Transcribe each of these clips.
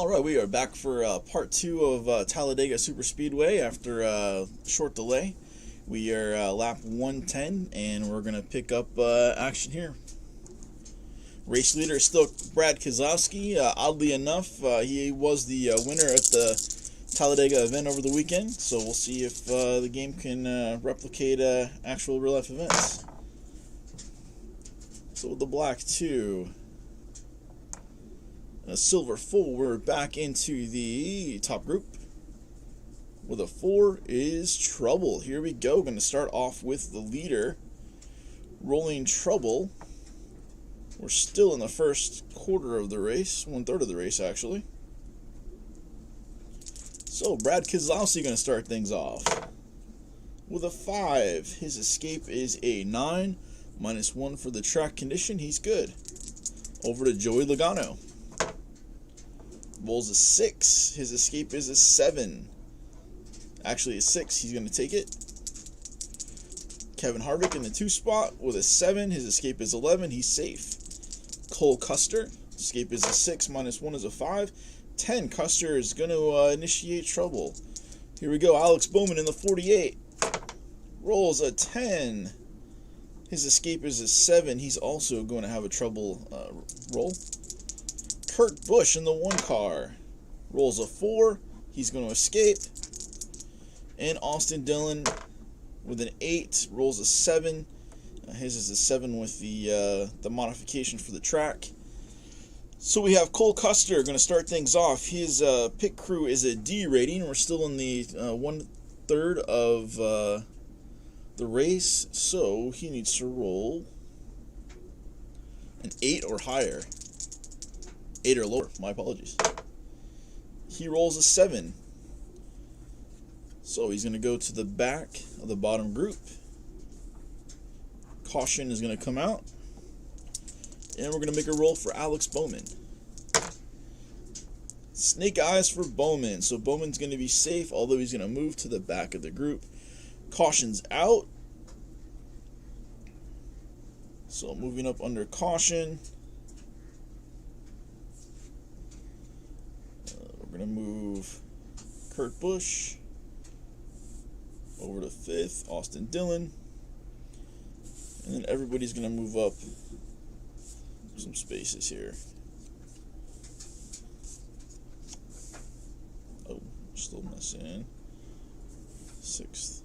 Alright, we are back for part 2 of Talladega Super Speedway after a short delay. We are lap 110 and we're going to pick up action here. Race leader is still Brad Keselowski. Oddly enough, he was the winner at the Talladega event over the weekend, so we'll see if the game can replicate actual real life events. So with the black 2. A silver 4, we're back into the top group. With a 4 is Trouble. Here we go. Going to start off with the leader, Rolling Trouble. We're still in the first quarter of the race, 1/3 of the race actually. So Brad Keselowski going to start things off with a 5. His escape is a 9, -1 for the track condition. He's good. Over to Joey Logano. Rolls a 6. His escape is a 7. Actually a 6. He's going to take it. Kevin Harvick in the 2 spot with a 7. His escape is 11. He's safe. Cole Custer. Escape is a 6. -1 is a 5. 10. Custer is going to initiate trouble. Here we go. Alex Bowman in the 48. Rolls a 10. His escape is a 7. He's also going to have a trouble roll. Kurt Busch in the 1 car rolls a 4. He's going to escape. And Austin Dillon with an 8 rolls a 7. His is a 7 with the modification for the track. So we have Cole Custer going to start things off. His pit crew is a D rating. We're still in the 1/3 of the race, so he needs to roll an 8 or higher. 8 or lower, my apologies. He rolls a 7. So he's going to go to the back of the bottom group. Caution is going to come out. And we're going to make a roll for Alex Bowman. Snake eyes for Bowman. So Bowman's going to be safe, although he's going to move to the back of the group. Caution's out. So moving up under caution. We're going to move Kurt Busch over to 5th, Austin Dillon. And then everybody's going to move up some spaces here. Oh, still missing 6th.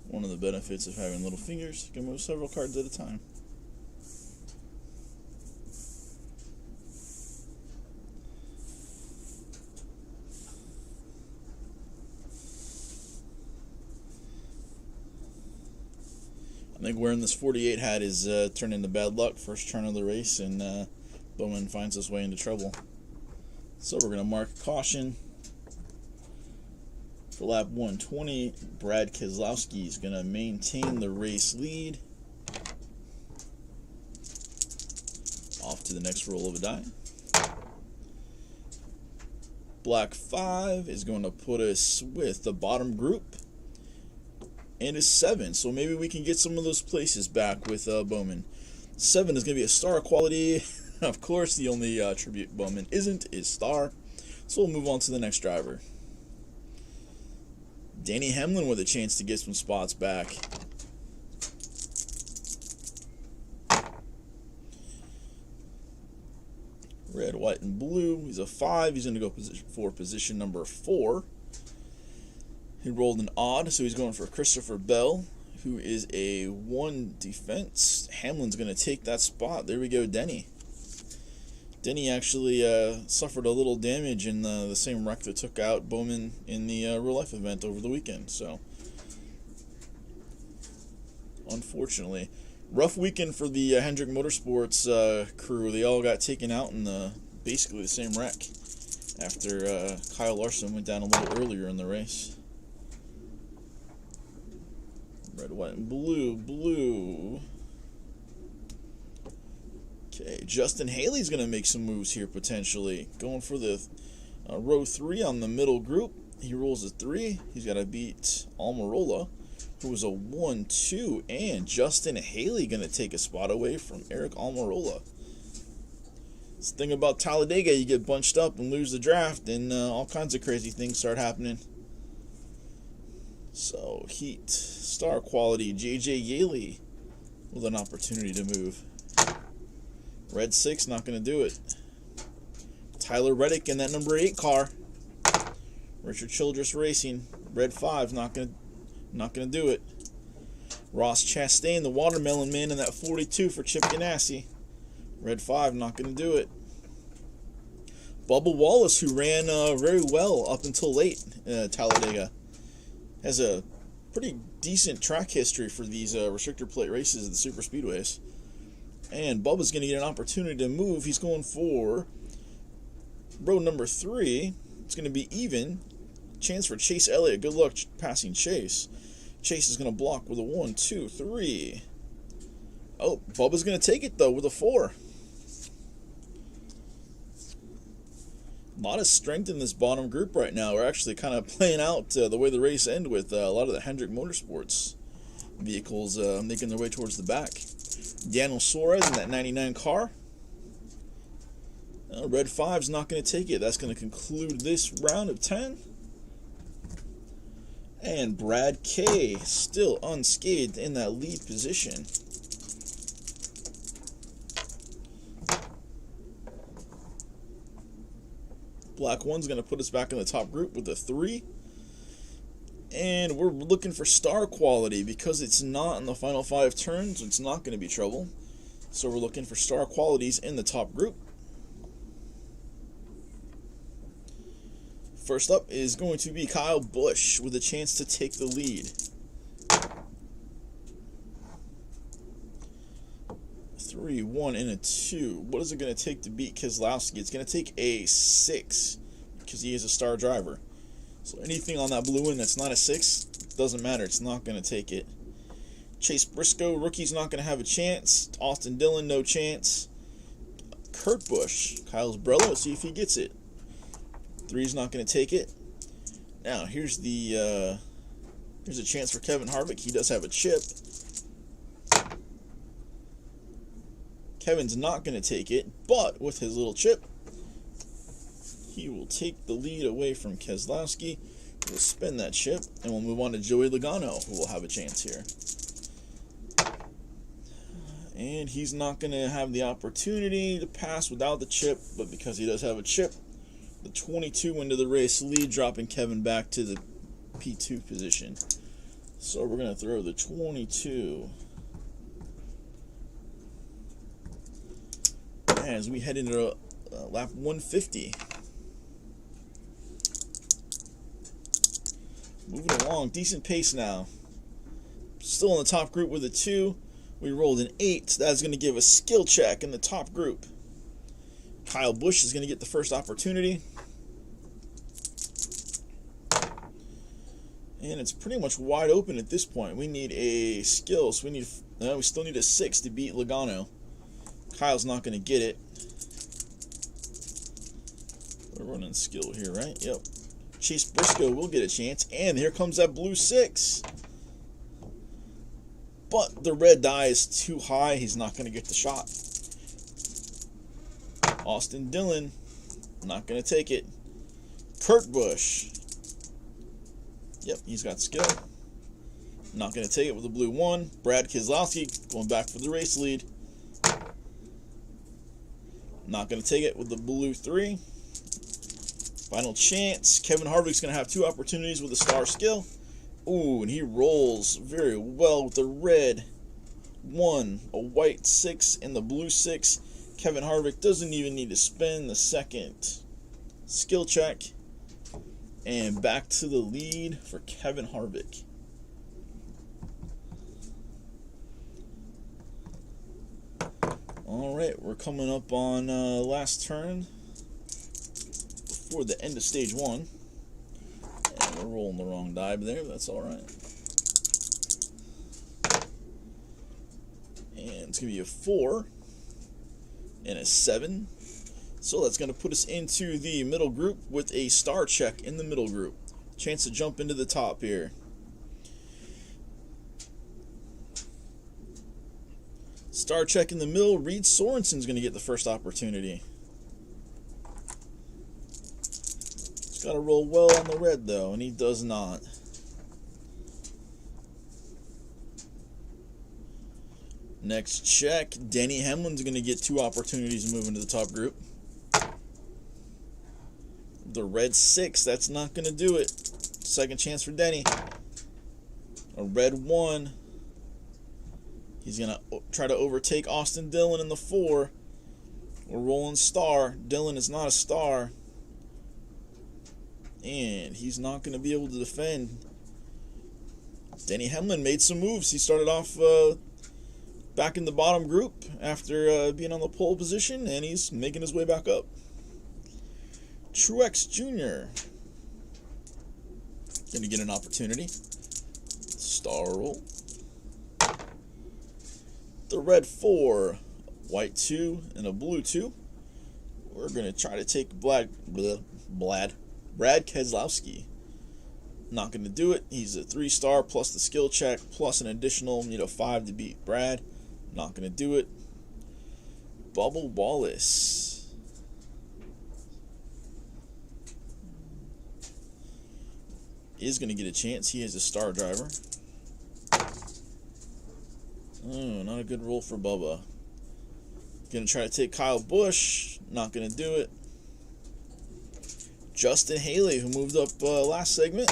One of the benefits of having little fingers, you can move several cards at a time. I think wearing this 48 hat is turned into bad luck. First turn of the race, and Bowman finds his way into trouble. So we're going to mark caution. For lap 120, Brad Keselowski is going to maintain the race lead. Off to the next roll of a die. Black 5 is going to put us with the bottom group. And a 7, so maybe we can get some of those places back with Bowman. 7 is going to be a star quality. Of course, the only attribute Bowman isn't is star. So we'll move on to the next driver. Danny Hamlin with a chance to get some spots back. Red, white, and blue. He's a 5. He's going to go for position number 4. He rolled an odd, so he's going for Christopher Bell, who is a 1 defense. Hamlin's going to take that spot. There we go, Denny. Denny actually suffered a little damage in the same wreck that took out Bowman in the real-life event over the weekend. So, unfortunately, rough weekend for the Hendrick Motorsports crew. They all got taken out in basically the same wreck. after Kyle Larson went down a little earlier in the race. Red, white, and blue, blue. Okay, Justin Haley's going to make some moves here potentially. Going for the row 3 on the middle group. He rolls a 3. He's got to beat Almirola, who was a 1-2. And Justin Haley going to take a spot away from Eric Almirola. This thing about Talladega, you get bunched up and lose the draft, and all kinds of crazy things start happening. So, heat, star quality, J.J. Yaley with an opportunity to move. Red 6, not going to do it. Tyler Reddick in that number 8 car. Richard Childress Racing, red 5, not gonna do it. Ross Chastain, the Watermelon Man, in that 42 for Chip Ganassi, red 5, not gonna do it. Bubba Wallace, who ran very well up until late Talladega, has a pretty decent track history for these restrictor plate races at the super speedways. And Bubba's gonna get an opportunity to move. He's going for row number 3. It's going to be even. Chance for Chase Elliott. Good luck passing Chase. Chase is going to block with a 1, 2, 3. Oh, Bubba's going to take it, though, with a 4. A lot of strength in this bottom group right now. We're actually kind of playing out the way the race ended with a lot of the Hendrick Motorsports vehicles making their way towards the back. Daniel Suarez in that 99 car. Red 5's not going to take it. That's going to conclude this round of 10. And Brad K still unscathed in that lead position. Black 1's going to put us back in the top group with a 3. And we're looking for star quality because it's not in the final 5 turns. It's not going to be trouble. So we're looking for star qualities in the top group. First up is going to be Kyle Busch with a chance to take the lead. 3, 1, and a 2. What is it going to take to beat Keselowski? It's going to take a 6 because he is a star driver. So anything on that blue one that's not a 6, doesn't matter. It's not going to take it. Chase Briscoe, rookie's not going to have a chance. Austin Dillon, no chance. Kurt Busch, Kyle's brother. Let's see if he gets it. 3's not going to take it. Now here's a chance for Kevin Harvick. He does have a chip. Kevin's not going to take it, but with his little chip, he will take the lead away from Keselowski. We'll spin that chip, and we'll move on to Joey Logano, who will have a chance here. And he's not going to have the opportunity to pass without the chip, but because he does have a chip, the 22 into the race lead, dropping Kevin back to the P2 position. So we're going to throw the 22 as we head into lap 150. Moving along, decent pace now. Still in the top group with a 2. We rolled an 8. That's going to give a skill check in the top group. Kyle Busch is going to get the first opportunity. And it's pretty much wide open at this point. We need a skill, so we still need a 6 to beat Logano. Kyle's not going to get it. We're running skill here, right? Yep. Chase Briscoe will get a chance. And here comes that blue 6. But the red die is too high. He's not going to get the shot. Austin Dillon, not going to take it. Kurt Busch. Yep, he's got skill. Not going to take it with the blue 1. Brad Keselowski going back for the race lead. Not going to take it with the blue 3. Final chance. Kevin Harvick's going to have 2 opportunities with a star skill. Ooh, and he rolls very well with the red 1, a white 6, and the blue 6. Kevin Harvick doesn't even need to spin the second skill check. And back to the lead for Kevin Harvick. All right, we're coming up on last turn for the end of stage 1. And we're rolling the wrong die there, but that's alright. And it's going to be a 4 and a 7. So that's going to put us into the middle group with a star check in the middle group. Chance to jump into the top here. Star check in the middle. Reed Sorensen's going to get the first opportunity. He's got to roll well on the red, though, and he does not. Next check. Denny Hamlin's going to get 2 opportunities to move into the top group. The red 6, that's not going to do it. Second chance for Denny. A red 1. He's going to try to overtake Austin Dillon in the 4. We're rolling star. Dillon is not a star. And he's not going to be able to defend. Denny Hamlin made some moves. He started off back in the bottom group after being on the pole position, and he's making his way back up. Truex Jr. going to get an opportunity. Star roll. The red 4, white 2, and a blue 2. We're going to try to take Brad Keselowski. Not going to do it. He's a 3-star plus the skill check plus an additional 5 to beat Brad. Not going to do it. Bubba Wallace. Is going to get a chance. He is a star driver. Oh, not a good roll for Bubba. Going to try to take Kyle Busch. Not going to do it. Justin Haley, who moved up last segment.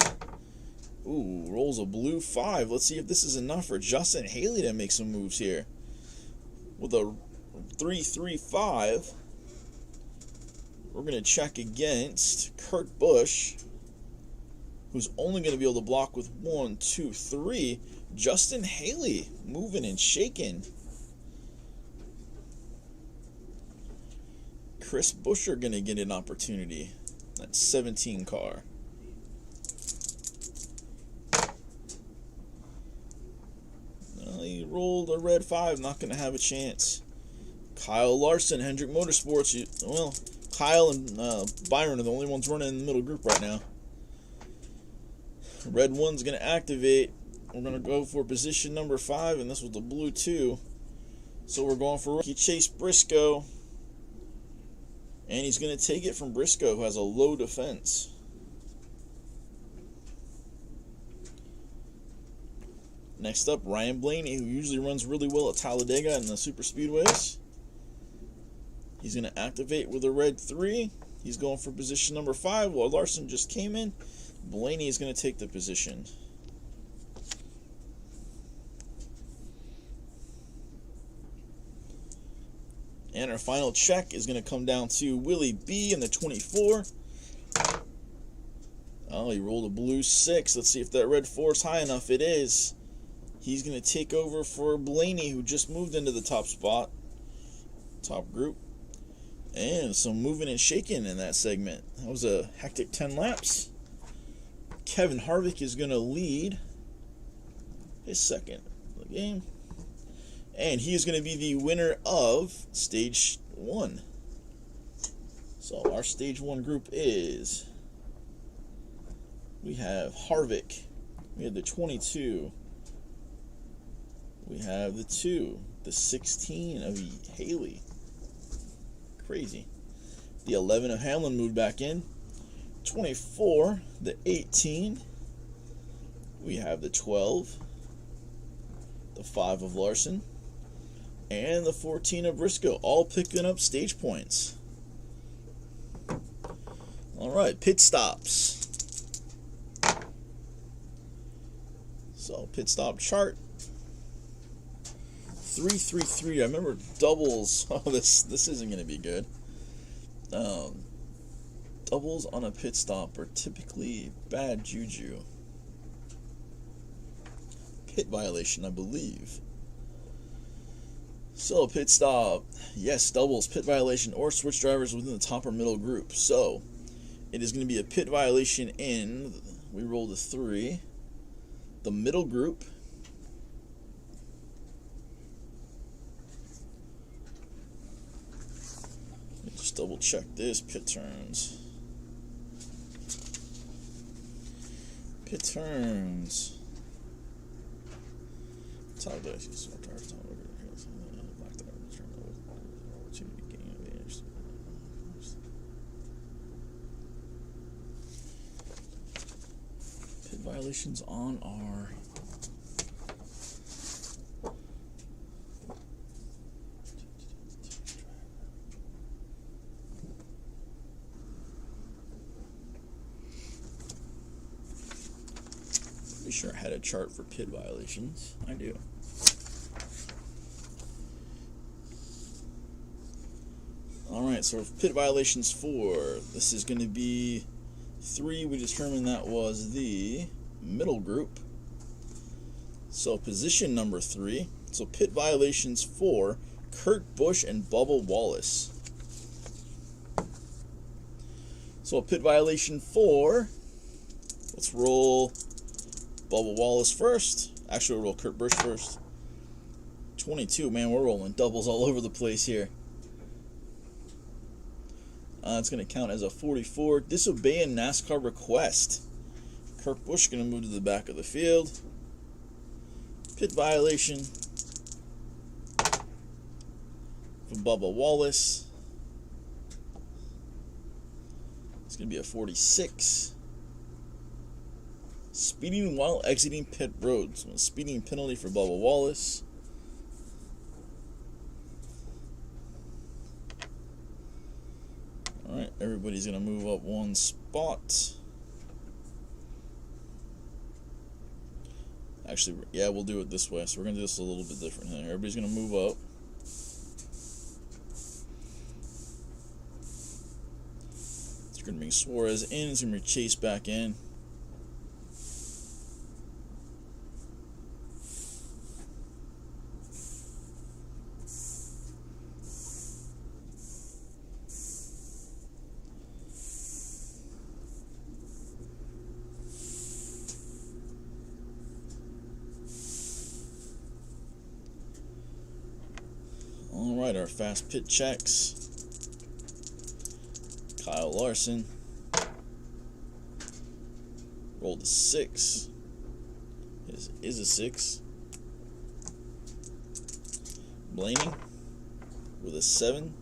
Ooh, rolls a blue 5. Let's see if this is enough for Justin Haley to make some moves here. With a 3-3-5, we're going to check against Kurt Busch, who's only going to be able to block with 1, 2, 3. Justin Haley moving and shaking. Chris Buescher going to get an opportunity. That's 17 car. Well, he rolled a red 5, not going to have a chance. Kyle Larson, Hendrick Motorsports. Well, Kyle and Byron are the only ones running in the middle group right now. Red 1's going to activate. We're going to go for position number 5, and this was the blue 2. So we're going for rookie Chase Briscoe. And he's going to take it from Briscoe, who has a low defense. Next up, Ryan Blaney, who usually runs really well at Talladega and the super speedways. He's going to activate with a red 3. He's going for position number 5 while Larson just came in. Blaney is going to take the position. And our final check is going to come down to Willie B in the 24. Oh, he rolled a blue 6. Let's see if that red 4 is high enough. It is. He's going to take over for Blaney, who just moved into the top spot. Top group. And some moving and shaking in that segment. That was a hectic 10 laps. Kevin Harvick is going to lead his second of the game. And he is going to be the winner of Stage 1. So our Stage 1 group is... We have Harvick. We have the 22. We have the 2. The 16 of Haley. Crazy. The 11 of Hamlin moved back in. 24. The 18. We have the 12. The 5 of Larson. And the 14 of Briscoe, all picking up stage points. All right, pit stops. So, pit stop chart. 3-3-3. I remember doubles. Oh, this isn't going to be good. Doubles on a pit stop are typically bad juju. Pit violation, I believe. So, pit stop. Yes, doubles, pit violation, or switch drivers within the top or middle group. So, It is going to be a pit violation in, we rolled a 3, the middle group. Just double check this. Pit turns. Pit turns. Talladega. Pit violations on our pretty sure I had a chart for pit violations. I do. Alright, so pit violations 4. This is going to be 3. We determined that was the middle group. So position number 3. So pit violations 4, Kurt Busch and Bubba Wallace. So pit violation 4. Let's roll Bubba Wallace first. Actually, we'll roll Kurt Busch first. 22. Man, we're rolling doubles all over the place here. It's going to count as a 44. Disobey a NASCAR request. Kurt Busch going to move to the back of the field. Pit violation from Bubba Wallace. It's going to be a 46. Speeding while exiting pit road. So a speeding penalty for Bubba Wallace. Alright, everybody's going to move up one spot. Actually, yeah, we'll do it this way. So we're going to do this a little bit different here. Everybody's going to move up. It's going to bring Suarez in. It's going to bring Chase back in. Alright, our fast pit checks. Kyle Larson. Rolled a 6. Is a 6. Blaney with a 7.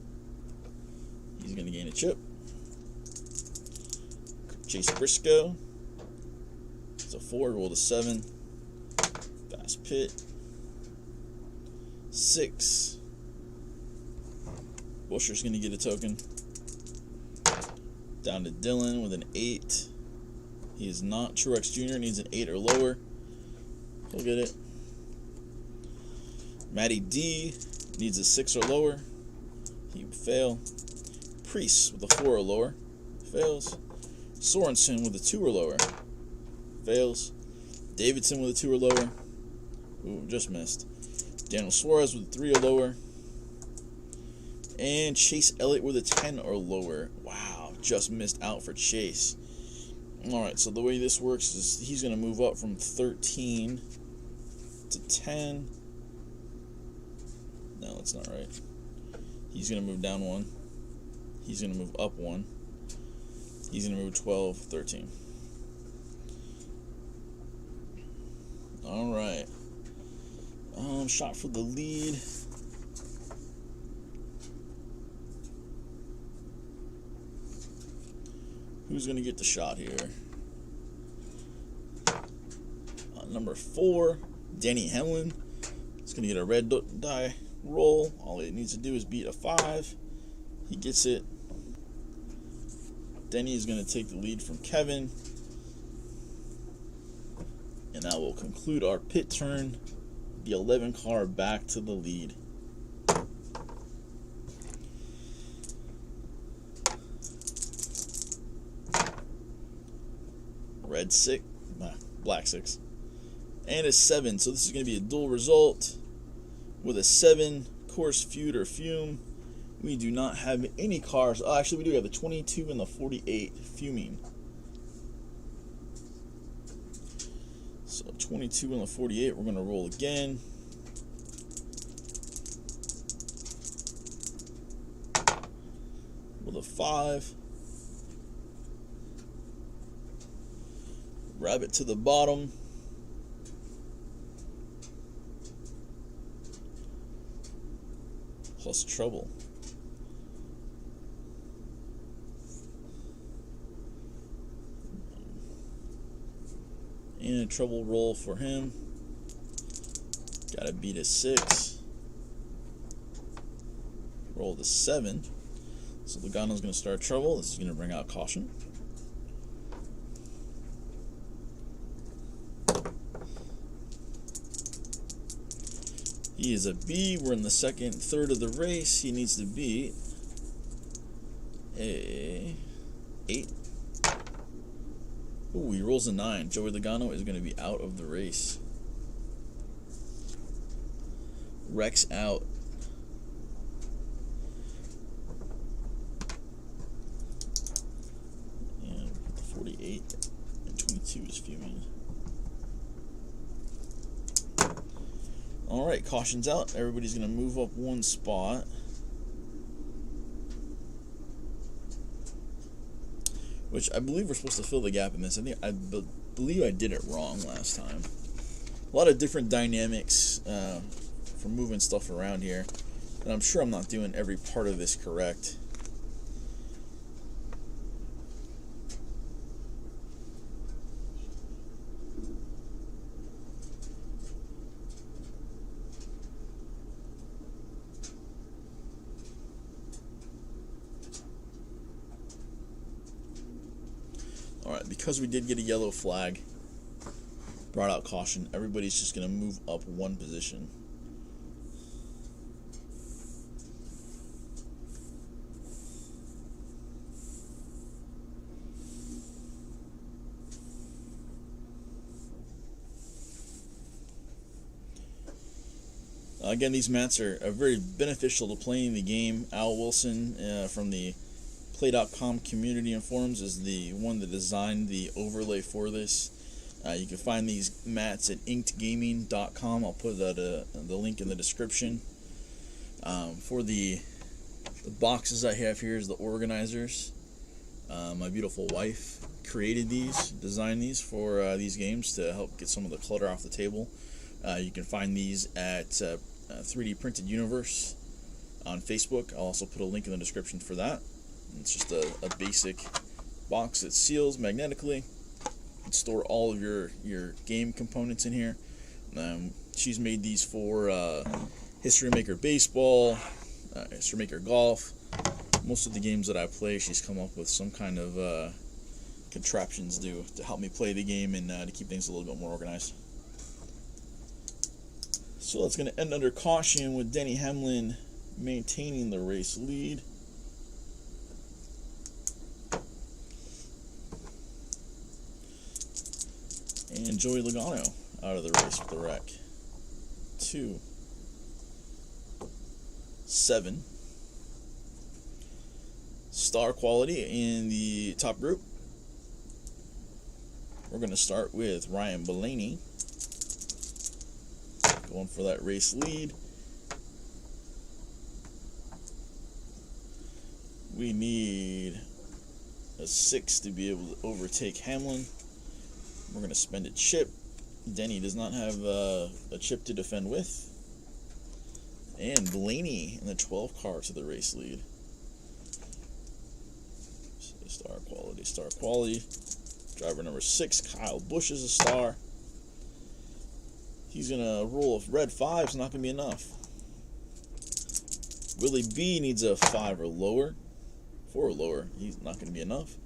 He's going to gain a chip. Chase Briscoe. It's a 4. Rolled a 7. Fast pit. 6. Buscher's going to get a token. Down to Dylan with an 8. He is not. Truex Jr. needs an 8 or lower. He'll get it. Matty D needs a 6 or lower. He would fail. Priest with a 4 or lower. Fails. Sorensen with a 2 or lower. Fails. Davidson with a 2 or lower. Ooh, just missed. Daniel Suarez with a 3 or lower. And Chase Elliott with a 10 or lower. Wow, just missed out for Chase. Alright, so the way this works is he's going to move up from 13 to 10. No, that's not right. He's going to move down 1. He's going to move up 1. He's going to move 12, 13. Alright. Shot for the lead. Who's going to get the shot here? Number 4, Denny Hamlin. He's going to get a red die roll. All he needs to do is beat a 5. He gets it. Denny is going to take the lead from Kevin. And that will conclude our pit turn. The 11 car back to the lead. Red 6, black 6, and a 7. So this is going to be a dual result with a 7, course, feud, or fume. We do not have any cars. Oh, actually, we do have the 22 and the 48 fuming. So 22 and the 48, we're going to roll again. With a 5. Rabbit to the bottom. Plus trouble. And a trouble roll for him. Gotta beat a 6. Roll the 7. So Logano's gonna start trouble. This is gonna bring out caution. He is a B. We're in the second third of the race. He needs to beat a 8. Ooh, he rolls a 9. Joey Logano is going to be out of the race. Rex out. And put the 48 and 22 is fuming. Alright, caution's out. Everybody's going to move up one spot. Which I believe we're supposed to fill the gap in this. I believe I did it wrong last time. A lot of different dynamics for moving stuff around here. And I'm sure I'm not doing every part of this correct. Alright, because we did get a yellow flag, brought out caution, everybody's just going to move up one position. Again, these mats are very beneficial to playing the game. Al Wilson from the Play.com community and forums is the one that designed the overlay for this. You can find these mats at inkedgaming.com. I'll put the link in the description. For the boxes I have here is the organizers. My beautiful wife created these, designed these for these games to help get some of the clutter off the table. You can find these at 3D Printed Universe on Facebook. I'll also put a link in the description for that. It's just a basic box that seals magnetically. You can store all of your game components in here. She's made these for History Maker Baseball, History Maker Golf. Most of the games that I play, she's come up with some kind of contraptions to help me play the game and to keep things a little bit more organized. So that's going to end under caution with Denny Hamlin maintaining the race lead. And Joey Logano out of the race with the wreck. 2, 7. Star quality in the top group. We're going to start with Ryan Blaney. Going for that race lead. We need a 6 to be able to overtake Hamlin. We're going to spend a chip. Denny does not have a chip to defend with. And Blaney in the 12 car to the race lead. So star quality, star quality. Driver number 6, Kyle Busch, is a star. He's going to roll a red 5. It's not going to be enough. Willie B needs a 5 or lower. 4 or lower. He's not going to be enough.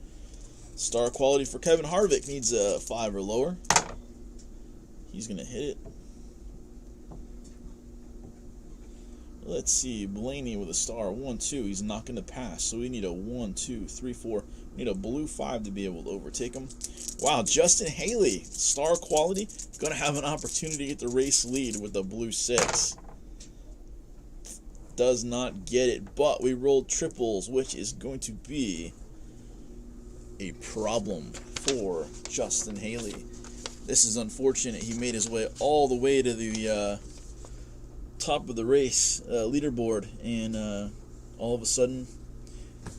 Star quality for Kevin Harvick needs a 5 or lower. He's going to hit it. Let's see. Blaney with a star. 1, 2. He's not going to pass. So we need a 1, 2, 3, 4. We need a blue 5 to be able to overtake him. Wow, Justin Haley, star quality. Going to have an opportunity to get the race lead with the blue 6. does not get it, but we rolled triples, which is going to be a problem for Justin Haley. This is unfortunate. He made his way all the way to the top of the race leaderboard, and all of a sudden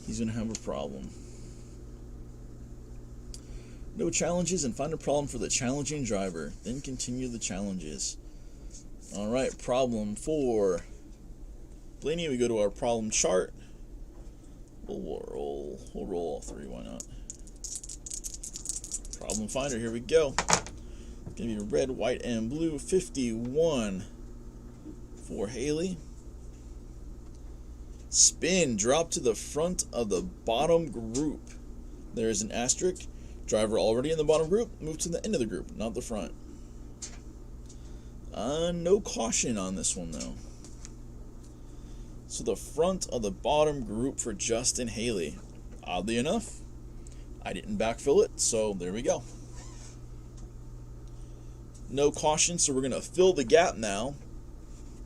he's going to have a problem. No challenges, and find a problem for the challenging driver, then continue the challenges. Alright, problem for Blaney. We go to our problem chart. We'll roll all three, why not? Problem finder, here we go. It's going to be red, white, and blue. 51 for Haley. Spin, drop to the front of the bottom group. There's an asterisk. Driver already in the bottom group, move to the end of the group, not the front. No caution on this one, though. So the front of the bottom group for Justin Haley. Oddly enough, I didn't backfill it, so there we go. No caution, so we're going to fill the gap now.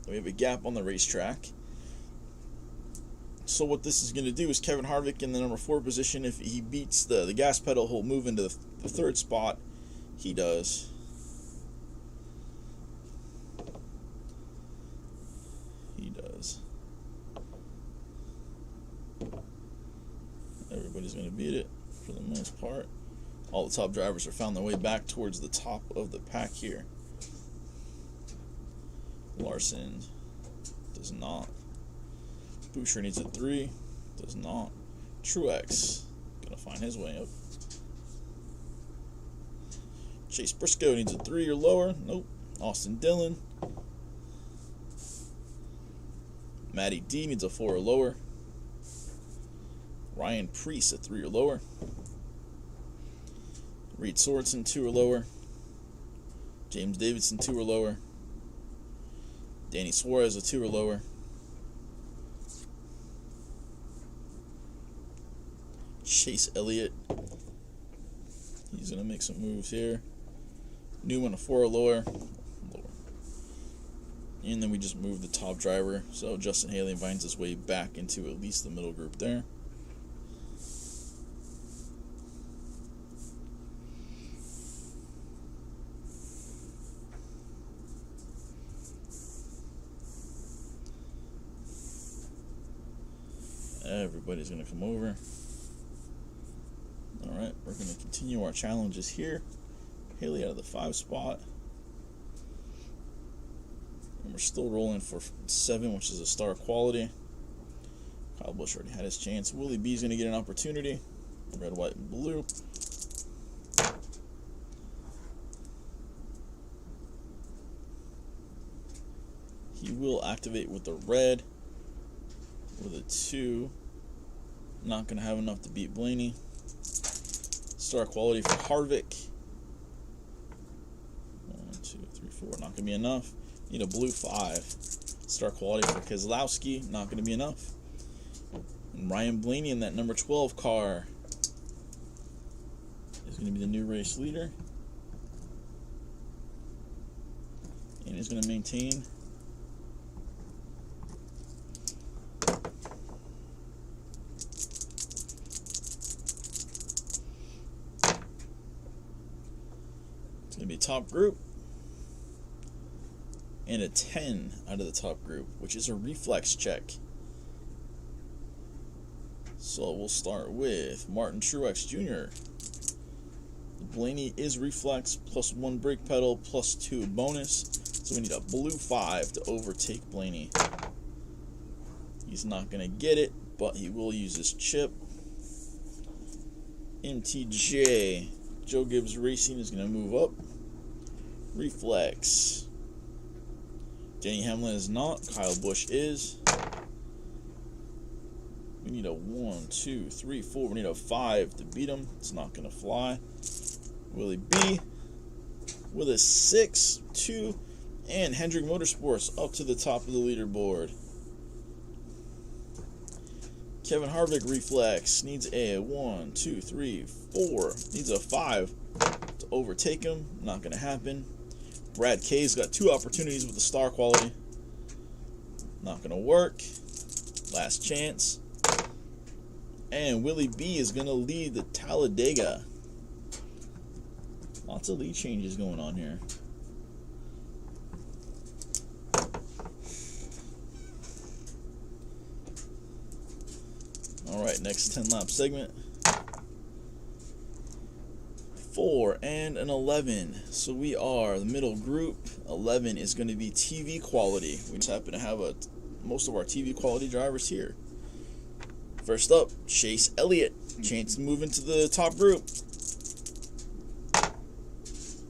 We have a gap on the racetrack. So what this is going to do is Kevin Harvick in the number 4 position, if he beats the gas pedal, he'll move into the 3rd spot. He does. He does. Everybody's going to beat it for the most part. All the top drivers are found their way back towards the top of the pack here. Larson does not. Boucher needs a 3. Does not. Truex gonna find his way up. Chase Briscoe needs a 3 or lower. Nope. Austin Dillon. Matty D needs a 4 or lower. Ryan Preece a 3 or lower. Reed Sorensen 2 or lower. James Davidson 2 or lower. Danny Suarez a 2 or lower. Chase Elliott, he's going to make some moves here. Newman a 4 or lower. And then we just move the top driver. So Justin Haley finds his way back into at least the middle group there. Everybody's going to come over. Alright, we're going to continue our challenges here. Haley out of the 5 spot. And we're still rolling for 7, which is a star quality. Kyle Busch already had his chance. Willie B's going to get an opportunity. Red, white, and blue. He will activate with the red. With a 2. Not going to have enough to beat Blaney. Star quality for Harvick. 1, 2, 3, 4. Not going to be enough. Need a blue 5. Star quality for Keselowski. Not going to be enough. And Ryan Blaney in that number 12 car is going to be the new race leader. And he's going to maintain. It's going to be top group and a 10 out of the top group, which is a reflex check. So we'll start with Martin Truex Jr. Blaney is reflex, plus 1 brake pedal, plus 2 bonus. So we need a blue 5 to overtake Blaney. He's not going to get it, but he will use his chip. MTJ, Joe Gibbs Racing is going to move up. Reflex. Denny Hamlin is not. Kyle Busch is. We need a 1, 2, 3, 4. We need a 5 to beat him. It's not going to fly. Willie B with a 6, 2, and Hendrick Motorsports up to the top of the leaderboard. Kevin Harvick reflex needs a 1, 2, 3, 4. Needs a 5 to overtake him. Not going to happen. Brad K's got 2 opportunities with the star quality. Not going to work. Last chance. And Willie B is going to lead the Talladega. Lots of lead changes going on here. Alright, next 10 lap segment. 4 and an 11. So we are the middle group. 11 is going to be TV quality. We just happen to have most of our TV quality drivers here. First up, Chase Elliott. Chance to move into the top group.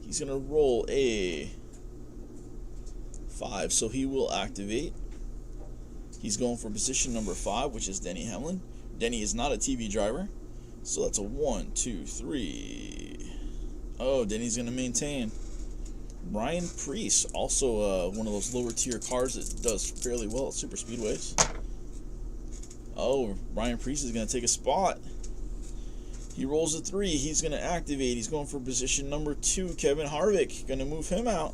He's going to roll a 5, so he will activate. He's going for position number 5, which is Denny Hamlin. Denny is not a TV driver, so that's a 1, 2, 3. Oh, Denny's going to maintain. Ryan Preece, also one of those lower tier cars that does fairly well at super speedways. Oh, Ryan Preece is going to take a spot. He rolls a 3. He's going to activate. He's going for position number 2. Kevin Harvick going to move him out.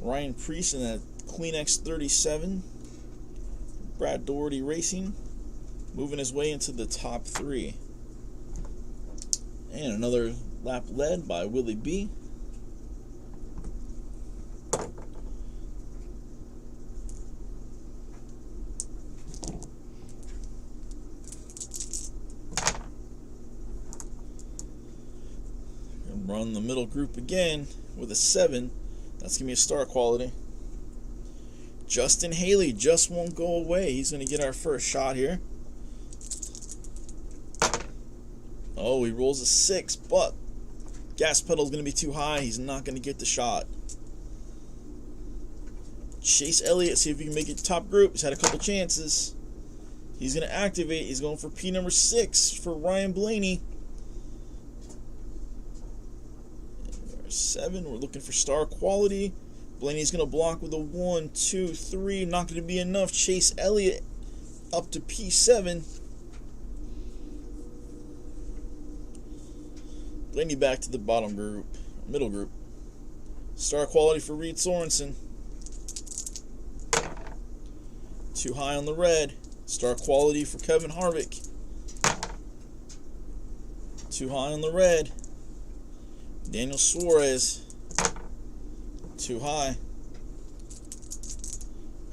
Ryan Preece in that Kleenex 37. Brad Doherty Racing moving his way into the top 3. And another lap led by Willie B. Run the middle group again with a 7. That's going to be a star quality. Justin Haley just won't go away. He's going to get our first shot here. Oh, he rolls a 6, but gas pedal is going to be too high. He's not going to get the shot. Chase Elliott, see if he can make it top group. He's had a couple chances. He's going to activate. He's going for P number 6 for Ryan Blaney. 7, we're looking for star quality. Blaney's going to block with a 1, 2, 3. Not going to be enough. Chase Elliott up to P7. Blaney back to the bottom group, middle group. Star quality for Reed Sorensen. Too high on the red. Star quality for Kevin Harvick. Too high on the red. Daniel Suarez. Too high.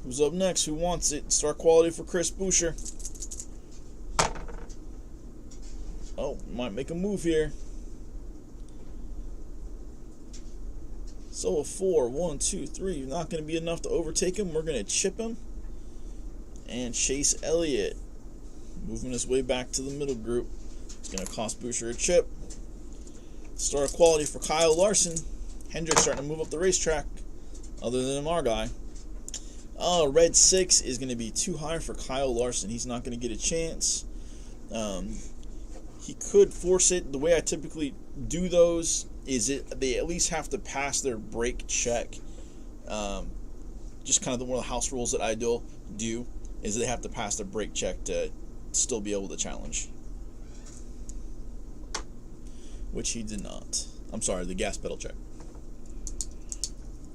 Who's up next? Who wants it? Star quality for Chris Buescher. Oh, might make a move here. So a 4, 1, 2, 3. Not going to be enough to overtake him. We're going to chip him. And Chase Elliott moving his way back to the middle group. It's going to cost Buescher a chip. Star quality for Kyle Larson. Hendrick starting to move up the racetrack, other than our guy. Oh, red 6 is going to be too high for Kyle Larson. He's not going to get a chance. He could force it. The way I typically do those is they at least have to pass their brake check. Just kind of one of the house rules that I do is they have to pass their brake check to still be able to challenge. Which he did not. I'm sorry, the gas pedal check.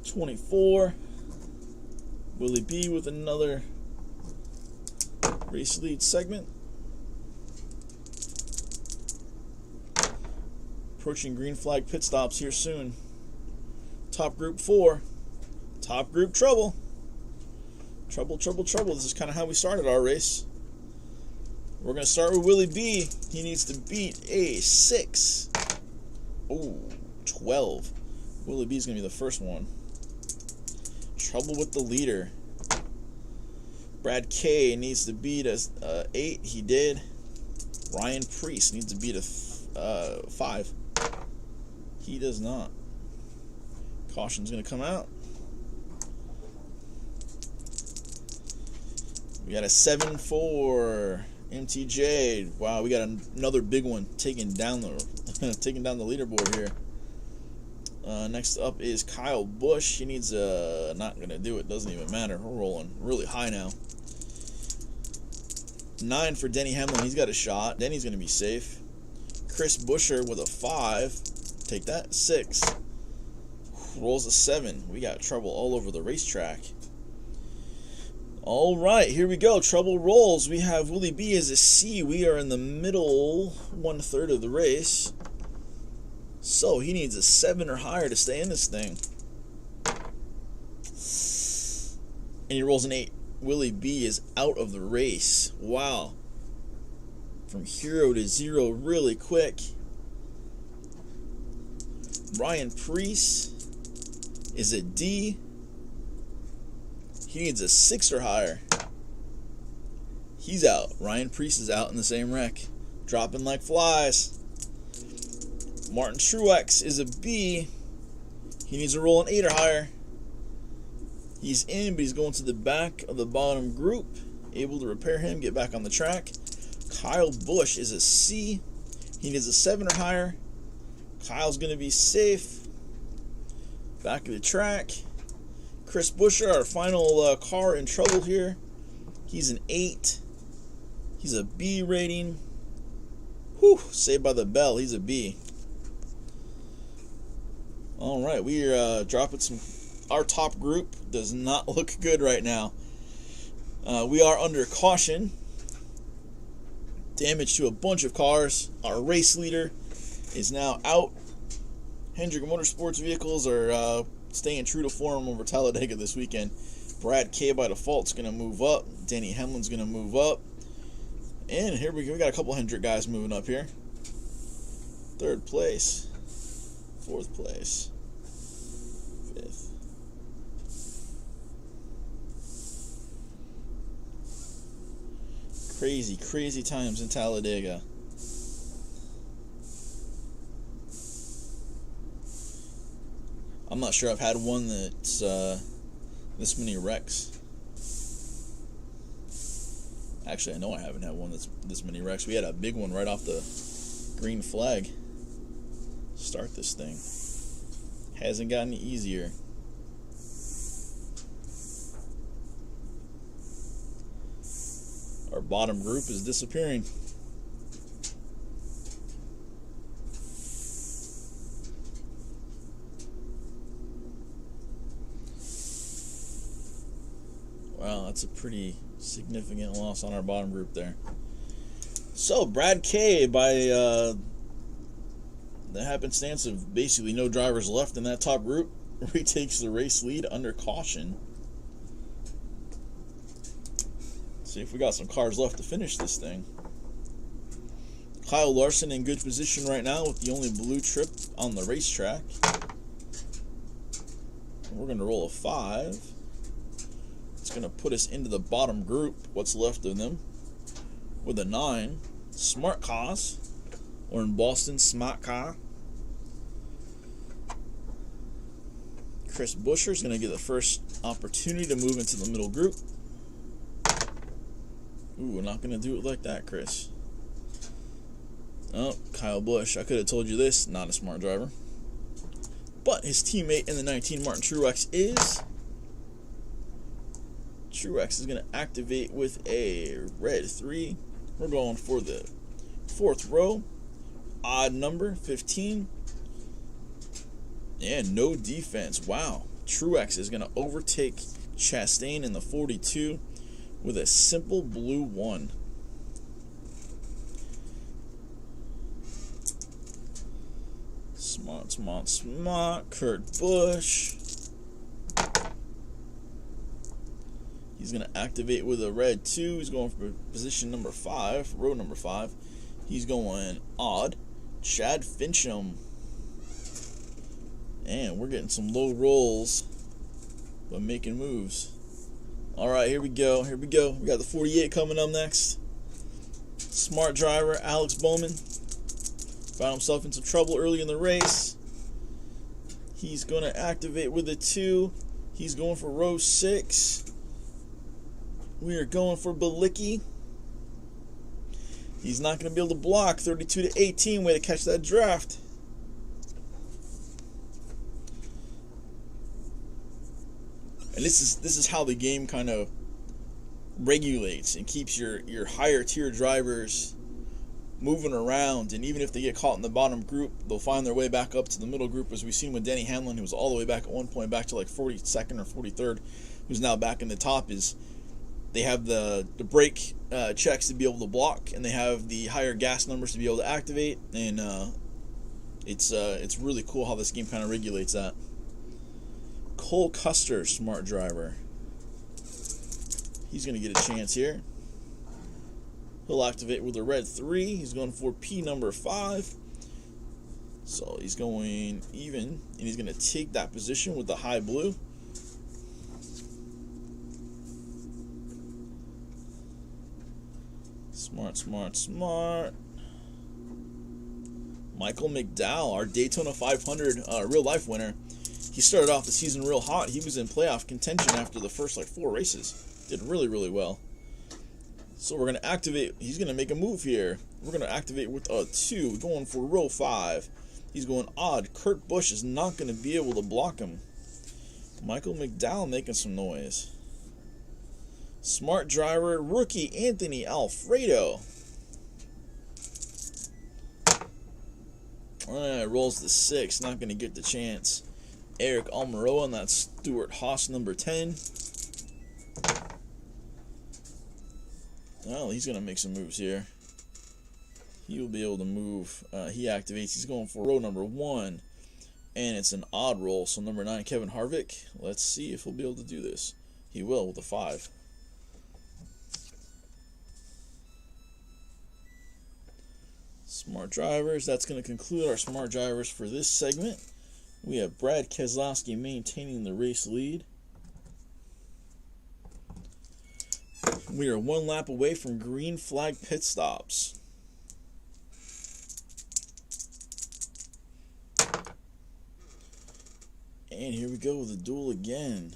24. Willie B with another race lead segment. Approaching green flag pit stops here soon. Top group 4. Top group trouble. Trouble, trouble, trouble. This is kind of how we started our race. We're going to start with Willie B. He needs to beat a 6. Oh, 12. Willie B is going to be the first one. Trouble with the leader. Brad K needs to beat a 8. He did. Ryan Preece needs to beat a 5. He does not. Caution's going to come out. We got a 7 for MTJ. Wow, we got another big one taking down the leaderboard here. Next up is Kyle Busch. He needs not gonna do it. Doesn't even matter. We're rolling really high now. 9 for Denny Hamlin. He's got a shot. Denny's gonna be safe. Chris Buescher with a 5. Take that. 6. Rolls a 7. We got trouble all over the racetrack. All right, here we go. Trouble rolls. We have Willie B as a C. We are in the middle 1/3 of the race. So he needs a 7 or higher to stay in this thing. And he rolls an 8. Willie B is out of the race. Wow. From hero to zero really quick. Ryan Preece is a D. He needs a 6 or higher. He's out. Ryan Preece is out in the same wreck. Dropping like flies. Martin Truex is a B. He needs to roll an 8 or higher. He's in, but he's going to the back of the bottom group. Able to repair him, get back on the track. Kyle Busch is a C. He needs a 7 or higher. Kyle's going to be safe. Back of the track. Chris Buescher, our final car in trouble here. He's an 8. He's a B rating. Whew, saved by the bell. He's a B. All right, we are dropping some. Our top group does not look good right now. We are under caution. Damage to a bunch of cars. Our race leader is now out. Hendrick Motorsports vehicles are staying true to form over Talladega this weekend. Brad K by default is going to move up. Danny Hamlin's going to move up. And here we go. We got a couple Hendrick guys moving up here. 3rd place. 4th place. 5th. Crazy, crazy times in Talladega. I'm not sure I've had one that's this many wrecks. Actually, I know I haven't had one that's this many wrecks. We had a big one right off the green flag. Start this thing. Hasn't gotten easier. Our bottom group is disappearing. Wow, that's a pretty significant loss on our bottom group there. So, Brad K, by the happenstance of basically no drivers left in that top group, retakes the race lead under caution. See if we got some cars left to finish this thing. Kyle Larson in good position right now with the only blue trip on the racetrack. We're going to roll a 5. It's going to put us into the bottom group, what's left of them, with a 9. Smart Cars, or in Boston, Smart Car. Chris Buescher is going to get the first opportunity to move into the middle group. Ooh, we're not going to do it like that, Chris. Oh, Kyle Busch. I could have told you this. Not a smart driver. But his teammate in the 19, Martin Truex, is. Truex is going to activate with a red 3. We're going for the 4th row. Odd number, 15. And no defense. Wow. Truex is going to overtake Chastain in the 42 with a simple blue 1. Smart. Kurt Busch. He's going to activate with a red 2. He's going for position number 5, row number 5. He's going odd. Chad Fincham. And we're getting some low rolls, but making moves. All right, here we go. We got the 48 coming up next. Smart driver, Alex Bowman. Found himself in some trouble early in the race. He's going to activate with a 2. He's going for row 6. We are going for Balicki. He's not going to be able to block. 32 to 18. Way to catch that draft. And this is how the game kind of regulates and keeps your higher tier drivers moving around. And even if they get caught in the bottom group, they'll find their way back up to the middle group, as we've seen with Denny Hamlin, who was all the way back at one point, back to like 42nd or 43rd, who's now back in the top. Is They have the brake checks to be able to block, and they have the higher gas numbers to be able to activate, and it's really cool how this game kind of regulates that. Cole Custer, smart driver. He's going to get a chance here. He'll activate with a red 3. He's going for P number 5. So he's going even, and he's going to take that position with the high blue. Smart, smart, smart. Michael McDowell, our Daytona 500 real life winner. He started off the season real hot. He was in playoff contention after the first 4 races. Did really, really well. So we're going to activate. He's going to make a move here. We're going to activate with a 2. Going for row 5. He's going odd. Kurt Busch is not going to be able to block him. Michael McDowell making some noise. Smart driver, rookie Anthony Alfredo. Alright, rolls the 6. Not going to get the chance. Eric Almirola, and that's Stuart Haas, number 10. Well, he's going to make some moves here. He will be able to move. He activates. He's going for row number 1. And it's an odd roll. So number 9, Kevin Harvick. Let's see if he'll be able to do this. He will with a 5. Smart drivers. That's going to conclude our smart drivers for this segment. We have Brad Keselowski maintaining the race lead. We are 1 lap away from green flag pit stops. And here we go with the duel again.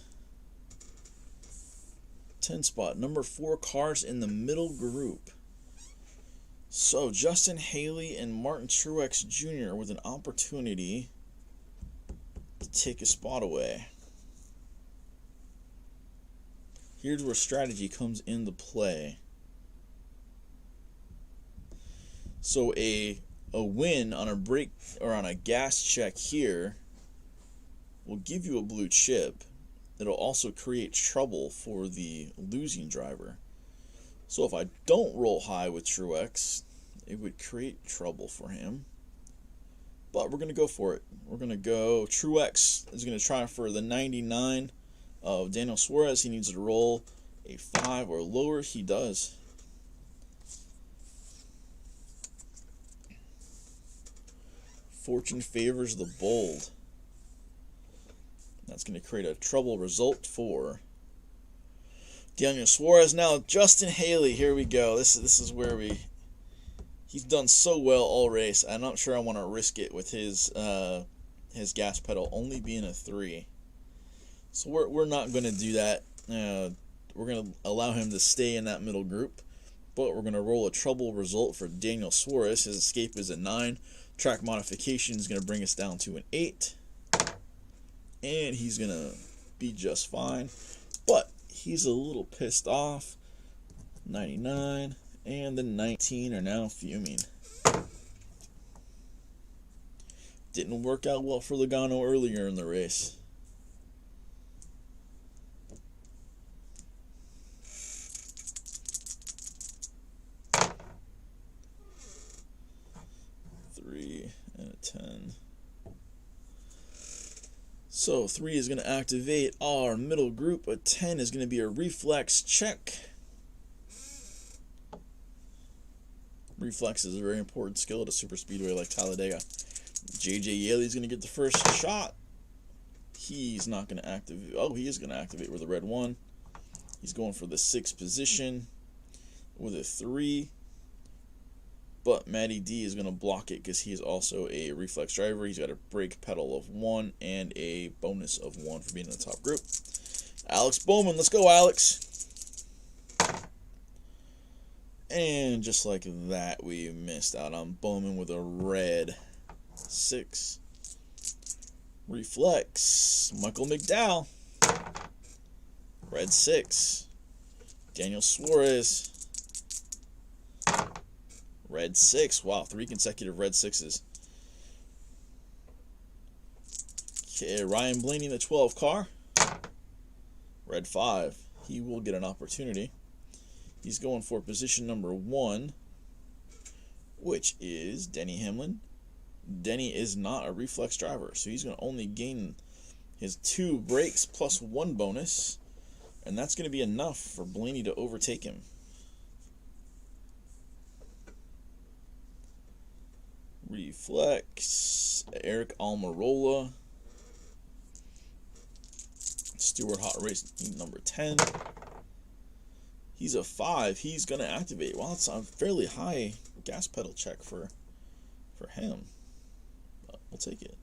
10 spot, number 4 cars in the middle group. So Justin Haley and Martin Truex Jr. with an opportunity to take a spot away. Here's where strategy comes into play. So a win on a brake or on a gas check here will give you a blue chip. It'll also create trouble for the losing driver. So if I don't roll high with Truex, it would create trouble for him. But we're going to go for it. We're going to go. Truex is going to try for the 99 of Daniel Suarez. He needs to roll a 5 or lower. He does. Fortune favors the bold. That's going to create a trouble result for Daniel Suarez. Now, Justin Haley, here we go. This is where he's done so well all race. I'm not sure I want to risk it with his gas pedal only being a 3. So we're not going to do that. We're going to allow him to stay in that middle group. But we're going to roll a trouble result for Daniel Suarez. His escape is a 9. Track modification is going to bring us down to an 8. And he's going to be just fine. But he's a little pissed off. 99 and the 19 are now fuming. Didn't work out well for Logano earlier in the race. And a 10. So 3 is going to activate our middle group. A 10 is going to be a reflex check. Reflex is a very important skill at a super speedway like Talladega. JJ Yeley is going to get the first shot. He's not going to activate. Oh, he is going to activate with a red 1. He's going for the 6th position with a 3. But Matty D is going to block it because he is also a reflex driver. He's got a brake pedal of 1 and a bonus of 1 for being in the top group. Alex Bowman, let's go, Alex. And just like that, we missed out on Bowman with a red 6. Reflex, Michael McDowell. Red 6. Daniel Suarez. Red 6. Wow, 3 consecutive red 6s. Okay, Ryan Blaney in the 12 car. Red 5. He will get an opportunity. He's going for position number 1, which is Denny Hamlin. Denny is not a reflex driver, so he's going to only gain his 2 breaks plus 1 bonus, and that's going to be enough for Blaney to overtake him. Reflex, Eric Almirola. Stewart Hot Race number 10. He's a 5. He's going to activate. Well, it's a fairly high gas pedal check for him. But we'll take it.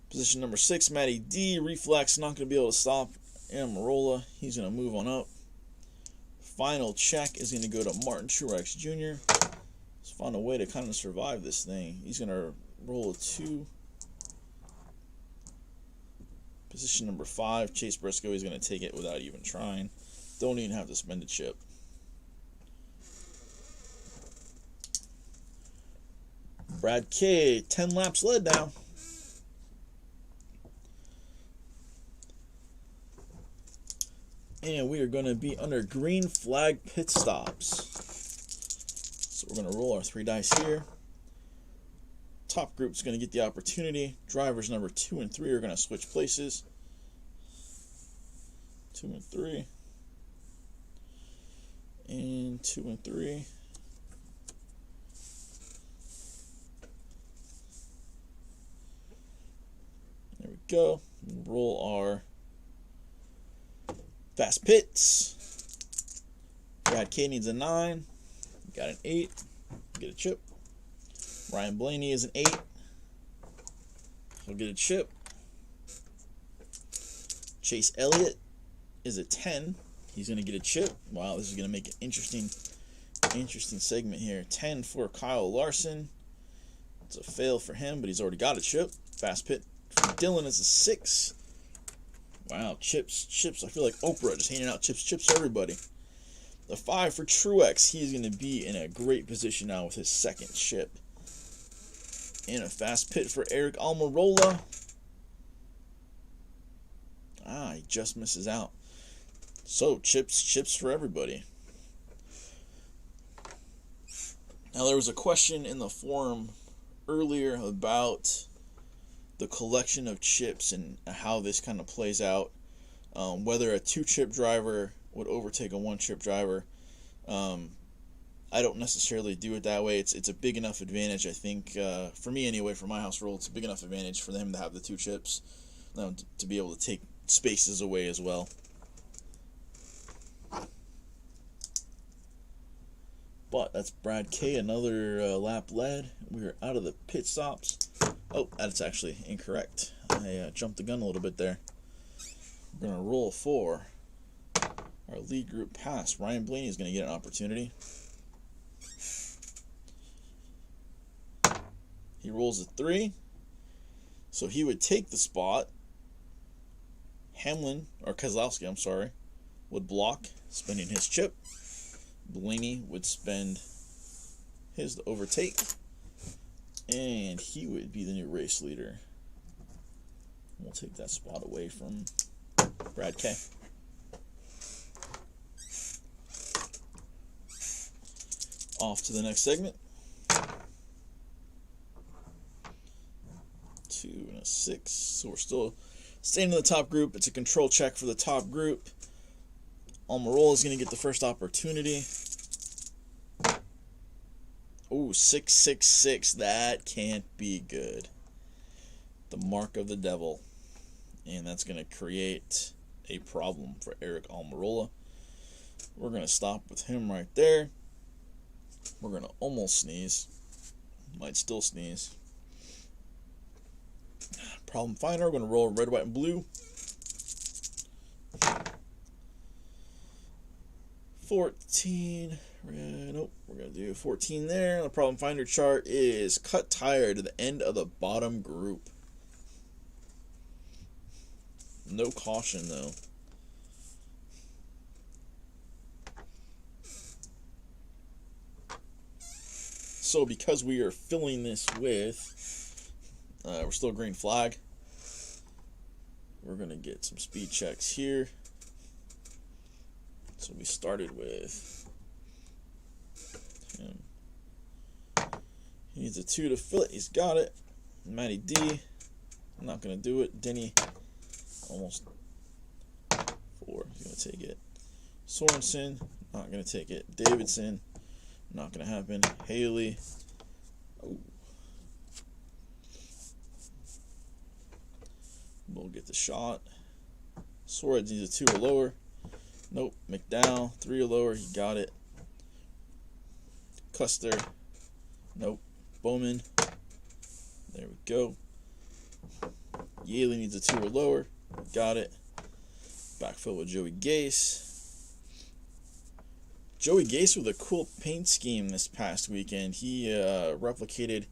Position number 6, Matty D. Reflex, not going to be able to stop Almirola. He's going to move on up. Final check is going to go to Martin Truex Jr. Let's find a way to kind of survive this thing. He's going to roll a 2. Position number 5, Chase Briscoe. He's going to take it without even trying. Don't even have to spend a chip. Brad K, 10 laps led now. And we are going to be under green flag pit stops. So we're going to roll our 3 dice here. Top group's going to get the opportunity. Drivers number 2 and 3 are going to switch places. 2 and 3. And 2 and 3. There we go. Roll our fast pits. Brad K needs a 9. Got an 8. Get a chip. Ryan Blaney is an 8. He'll get a chip. Chase Elliott is a 10. He's going to get a chip. Wow, this is going to make an interesting segment here. 10 for Kyle Larson. It's a fail for him, but he's already got a chip. Fast pit for Dylan is a 6. Wow, chips. I feel like Oprah just handing out chips to everybody. The 5 for Truex. He's going to be in a great position now with his 2nd chip. And a fast pit for Eric Almirola. He just misses out. So, chips for everybody. Now, there was a question in the forum earlier about the collection of chips and how this kind of plays out. Whether a 2-chip driver would overtake a 1-chip driver. I don't necessarily do it that way. It's a big enough advantage, I think, for me anyway, for my house rule, it's a big enough advantage for them to have the 2 chips, to be able to take spaces away as well. But that's Brad K, another lap led. We are out of the pit stops. Oh, that's actually incorrect. I jumped the gun a little bit there. We're going to roll 4. Our lead group pass. Ryan Blaney is going to get an opportunity. He rolls a 3. So he would take the spot. Hamlin, or Keselowski, I'm sorry, would block, spending his chip. Blaney would spend his to overtake. And he would be the new race leader. We'll take that spot away from Brad K. Off to the next segment. 2 and a 6. So we're still staying in the top group. It's a control check for the top group. Almirola is going to get the first opportunity. Oh, 666. That can't be good. The mark of the devil. And that's going to create a problem for Eric Almirola. We're going to stop with him right there. We're going to almost sneeze. Might still sneeze. Problem finder. We're going to roll red, white, and blue. 14. Nope, we're going to do 14 there. The problem finder chart is cut tire to the end of the bottom group. No caution, though. So because we are filling this with, we're still green flag, we're going to get some speed checks here. So we started with He needs a 2 to fill it. He's got it. Matty D. I'm not going to do it. Denny. Almost 4. He's going to take it. Sorensen. Not going to take it. Davidson. Not going to happen. Haley. Oh. We'll get the shot. Suarez needs a 2 or lower. Nope. McDowell. 3 or lower. He got it. Custer. Nope. Bowman. There we go. Yaley needs a 2 or lower. Got it. Backfill with Joey Gase. Joey Gase with a cool paint scheme this past weekend. He replicated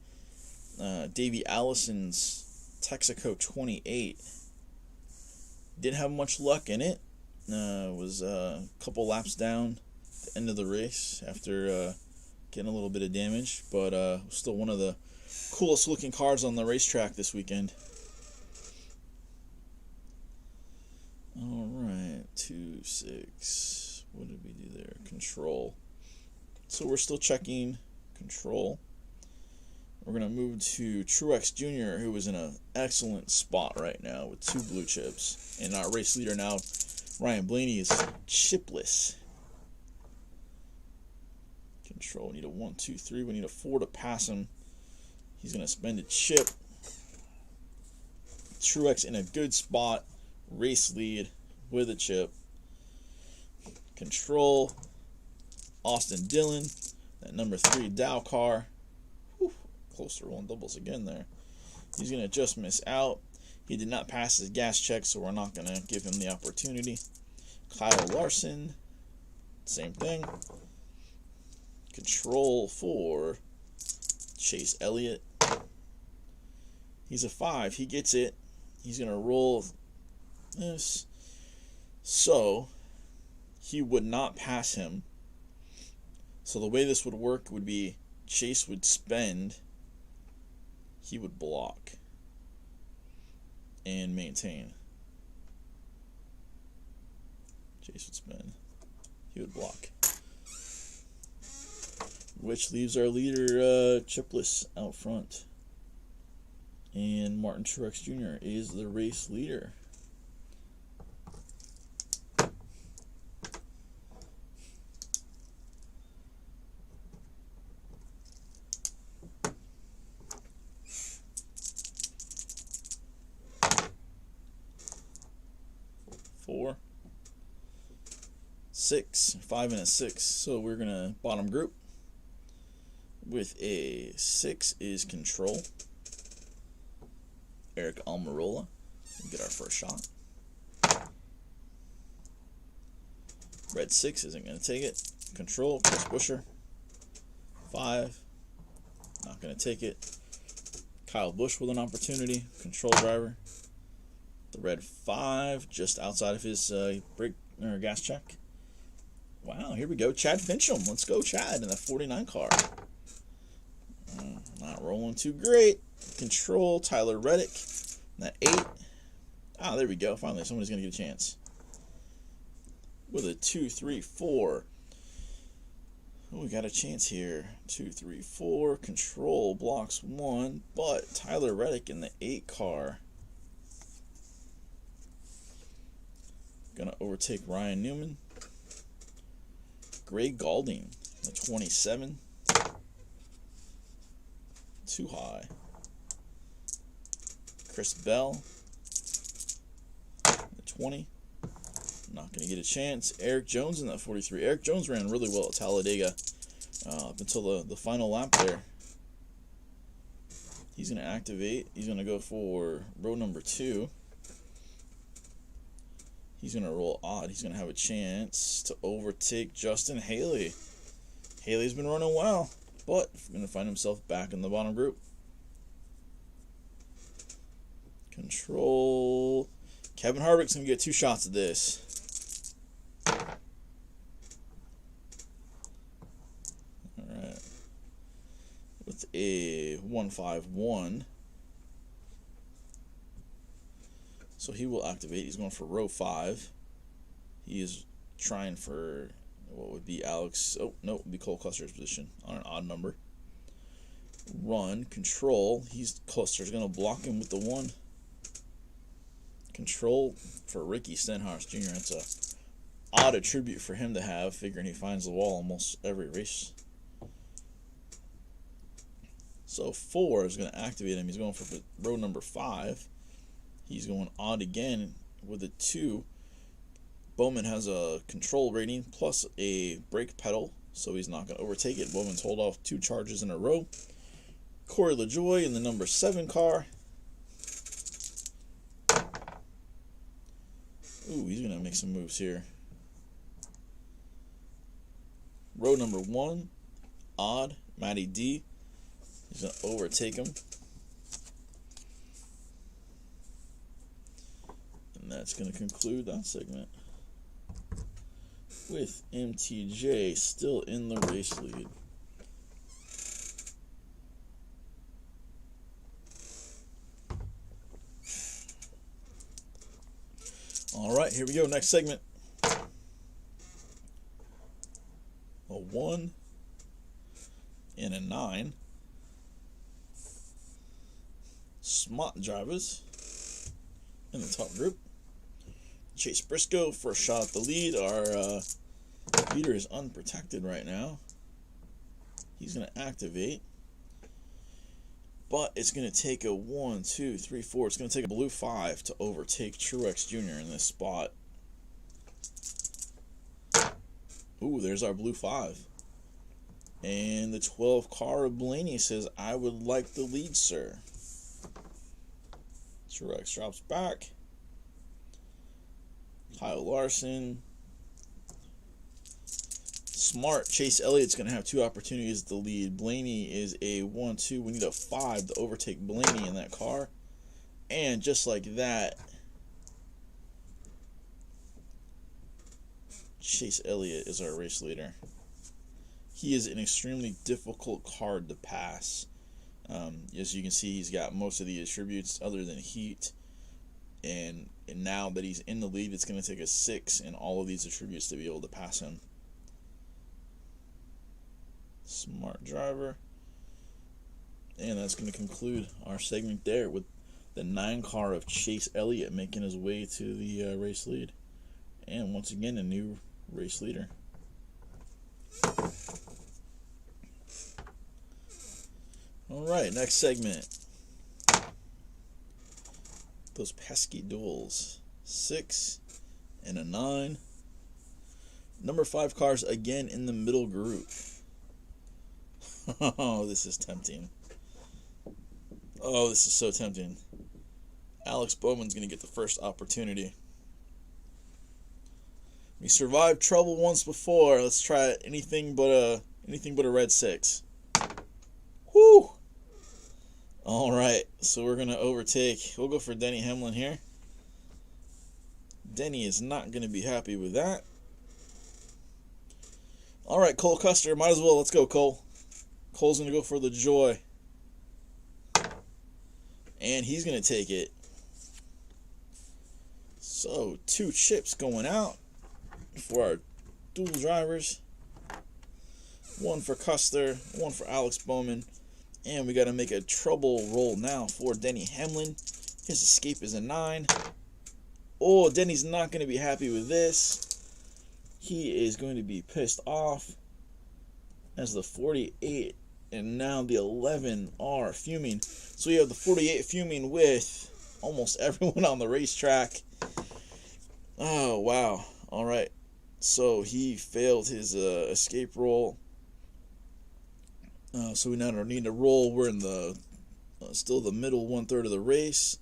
Davey Allison's Texaco 28. Didn't have much luck in it. Was a couple laps down at the end of the race after getting a little bit of damage, but still one of the coolest looking cars on the racetrack this weekend. Alright, 2-6. What did we do there? Control. So we're still checking control. We're going to move to Truex Jr., who is in an excellent spot right now with 2 blue chips. And our race leader now, Ryan Blaney, is chipless. Control. We need a 1, 2, 3. We need a 4 to pass him. He's going to spend a chip. Truex in a good spot. Race lead with a chip. Control. Austin Dillon. That number 3 Dow car. Whew, close to rolling doubles again there. He's going to just miss out. He did not pass his gas check, so we're not going to give him the opportunity. Kyle Larson. Same thing. Control for Chase Elliott. He's a 5. He gets it. He's going to roll this. So, he would not pass him. So the way this would work would be Chase would spend. He would block. And maintain. Chase would spend. He would block. Which leaves our leader chipless out front. And Martin Truex Jr. is the race leader. Four, 6, 5 and a 6. So we're gonna bottom group. With a 6 is Control. Eric Almirola. We'll get our first shot. Red 6 isn't going to take it. Control, Chris Buescher. 5. Not going to take it. Kyle Busch with an opportunity. Control driver. The red 5 just outside of his brake or gas check. Wow, here we go. Chad Fincham. Let's go, Chad, in the 49 car. Not rolling too great. Control, Tyler Reddick. That 8. Ah, there we go. Finally, somebody's going to get a chance. With a 2, 3, 4. Oh, we got a chance here. 2, 3, 4. Control blocks 1. But Tyler Reddick in the 8 car. Going to overtake Ryan Newman. Gray Galding, the 27. Too high. Chris Bell, the 20. Not going to get a chance. Eric Jones in that 43. Eric Jones ran really well at Talladega up until the final lap there. He's going to activate. He's going to go for row number 2. He's going to roll odd. He's going to have a chance to overtake Justin Haley. Haley's been running well, but going to find himself back in the bottom group. Control. Kevin Harvick's going to get 2 shots at this. Alright. With a 151. So he will activate. He's going for row 5. He is trying for what would be Alex? Oh, no, it would be Cole Custer's position on an odd number. Run, control. Custer's going to block him with the 1. Control for Ricky Stenhouse Jr. It's a odd attribute for him to have, figuring he finds the wall almost every race. So 4 is going to activate him. He's going for row number 5. He's going odd again with a 2. Bowman has a control rating plus a brake pedal, so he's not going to overtake it. Bowman's hold off 2 charges in a row. Corey LaJoie in the number 7 car. Ooh, he's going to make some moves here. Row number 1, odd, Matty D. He's going to overtake him. And that's going to conclude that segment, with MTJ still in the race lead. All right, here we go. Next segment. A 1 and a 9. Smart drivers in the top group. Chase Briscoe, first shot at the lead. Our leader is unprotected right now. He's going to activate. But it's going to take a 1, 2, 3, 4. It's going to take a blue 5 to overtake Truex Jr. in this spot. Ooh, there's our blue 5. And the 12 car of Blaney says, I would like the lead, sir. Truex drops back. Kyle Larson. Smart. Chase Elliott's going to have 2 opportunities to lead. Blaney is a 1, 2. We need a 5 to overtake Blaney in that car. And just like that, Chase Elliott is our race leader. He is an extremely difficult card to pass. As you can see, he's got most of the attributes other than heat. And now that he's in the lead, it's going to take a 6 in all of these attributes to be able to pass him. Smart driver. And that's going to conclude our segment there with the 9 car of Chase Elliott making his way to the race lead. And once again, a new race leader. Alright, next segment. Those pesky duels. 6 and a 9. Number 5 cars again in the middle group. Oh, this is tempting. Oh, this is so tempting. Alex Bowman's going to get the first opportunity. We survived trouble once before. Let's try it. Anything but a red 6. Whew. All right, so we're going to overtake. We'll go for Denny Hamlin here. Denny is not going to be happy with that. All right, Cole Custer, might as well. Let's go, Cole. Cole's going to go for LaJoie. And he's going to take it. So, 2 chips going out for our dual drivers. 1 for Custer, 1 for Alex Bowman. And we got to make a trouble roll now for Denny Hamlin. His escape is a 9. Oh, Denny's not going to be happy with this. He is going to be pissed off as the 48 and now the 11 are fuming. So you have the 48 fuming with almost everyone on the racetrack. Oh, wow. All right. So he failed his escape roll. So we now need to roll. We're in the still the middle 1/3 of the race.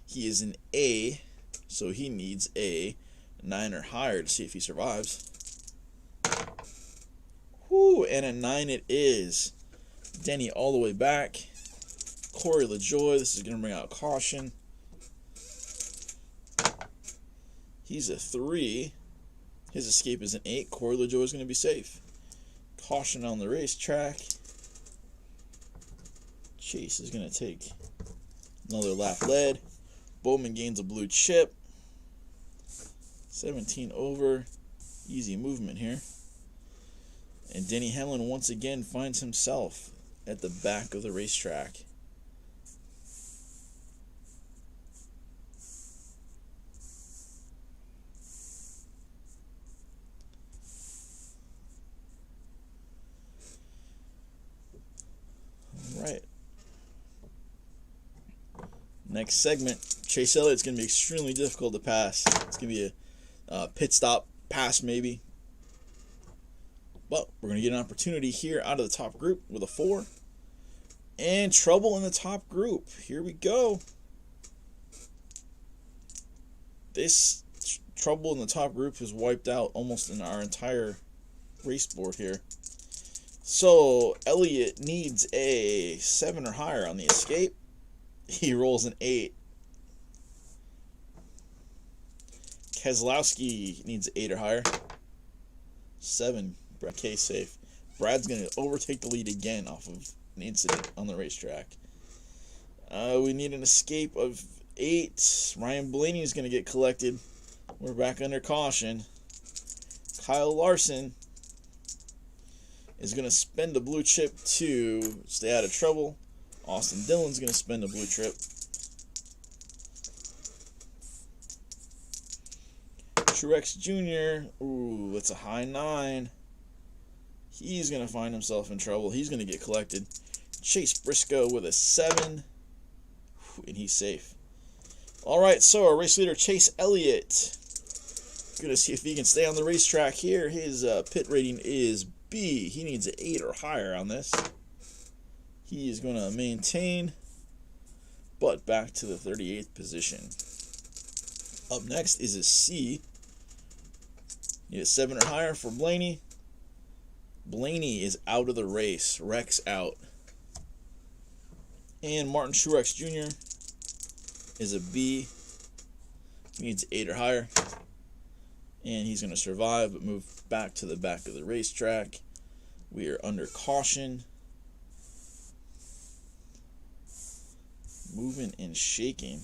He is an A, so he needs a 9 or higher to see if he survives. Whoo, and a 9 it is. Denny all the way back. Corey LaJoie, this is going to bring out caution. He's a 3. His escape is an 8. Corey LaJoie is going to be safe. Caution on the racetrack. Chase is going to take another lap lead. Bowman gains a blue chip. 17 over. Easy movement here. And Denny Hamlin once again finds himself at the back of the racetrack. All right. Next segment, Chase Elliott's going to be extremely difficult to pass. It's going to be a pit stop pass maybe. But we're going to get an opportunity here out of the top group with a 4. And trouble in the top group. Here we go. This trouble in the top group has wiped out almost in our entire race board here. So Elliott needs a 7 or higher on the escape. He rolls an 8. Keselowski needs 8 or higher. 7. Brad K safe. Brad's going to overtake the lead again off of an incident on the racetrack. We need an escape of 8. Ryan Blaney is going to get collected. We're back under caution. Kyle Larson is going to spend a blue chip to stay out of trouble. Austin Dillon's going to spend a blue chip. Truex Jr., ooh, it's a high 9. He's going to find himself in trouble. He's going to get collected. Chase Briscoe with a 7. And he's safe. All right, so our race leader, Chase Elliott. Going to see if he can stay on the racetrack here. His pit rating is B. He needs an 8 or higher on this. He is going to maintain, but back to the 38th position. Up next is a C. Need a 7 or higher for Blaney. Blaney is out of the race. Rex out. And Martin Truex Jr. is a B. He needs 8 or higher. And he's going to survive, but move back to the back of the racetrack. We are under caution. Moving and shaking.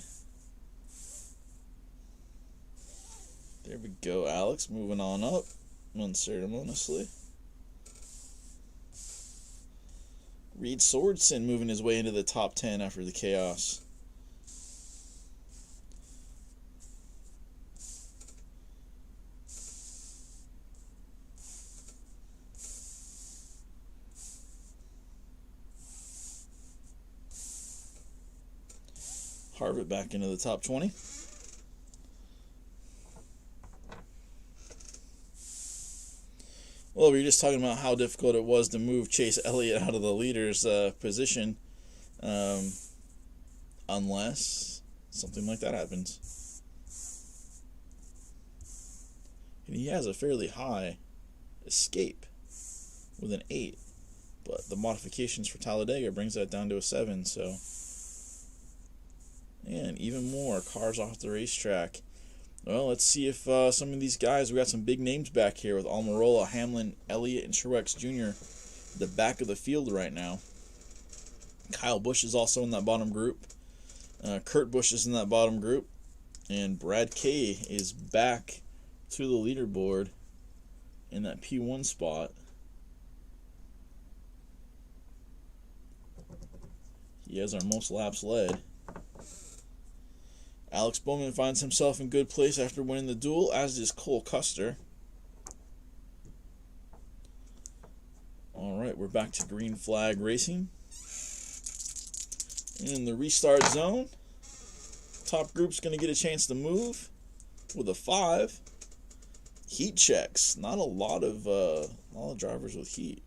There we go, Alex. Moving on up unceremoniously. Reed Swordson moving his way into the top 10 after the chaos. Harvick back into the top 20. Well, we were just talking about how difficult it was to move Chase Elliott out of the leader's position, unless something like that happens. And he has a fairly high escape with an 8, but the modifications for Talladega brings that down to a 7, so... And even more cars off the racetrack. Well, let's see if some of these guys, we got some big names back here with Almirola, Hamlin, Elliott, and Truex Jr. the back of the field right now. Kyle Busch is also in that bottom group. Kurt Busch is in that bottom group. And Brad K is back to the leaderboard in that P1 spot. He has our most laps led. Alex Bowman finds himself in good place after winning the duel, as does Cole Custer. Alright, we're back to green flag racing. In the restart zone, top group's going to get a chance to move with a 5. Heat checks. Not a lot of drivers with heat.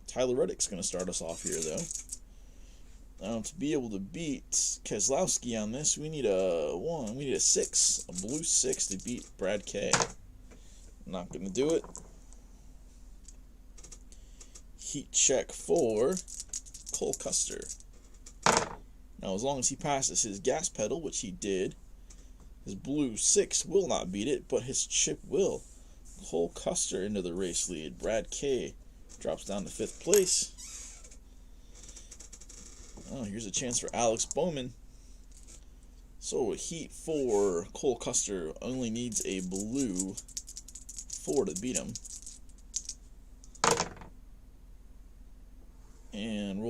Tyler Reddick's going to start us off here, though. To be able to beat Keselowski on this, we need a 1. We need a 6. A blue 6 to beat Brad K. Not going to do it. Heat check for Cole Custer. Now, as long as he passes his gas pedal, which he did, his blue 6 will not beat it, but his chip will. Cole Custer into the race lead. Brad K drops down to 5th place. Oh, here's a chance for Alex Bowman. So a heat for Cole Custer only needs a blue 4 to beat him.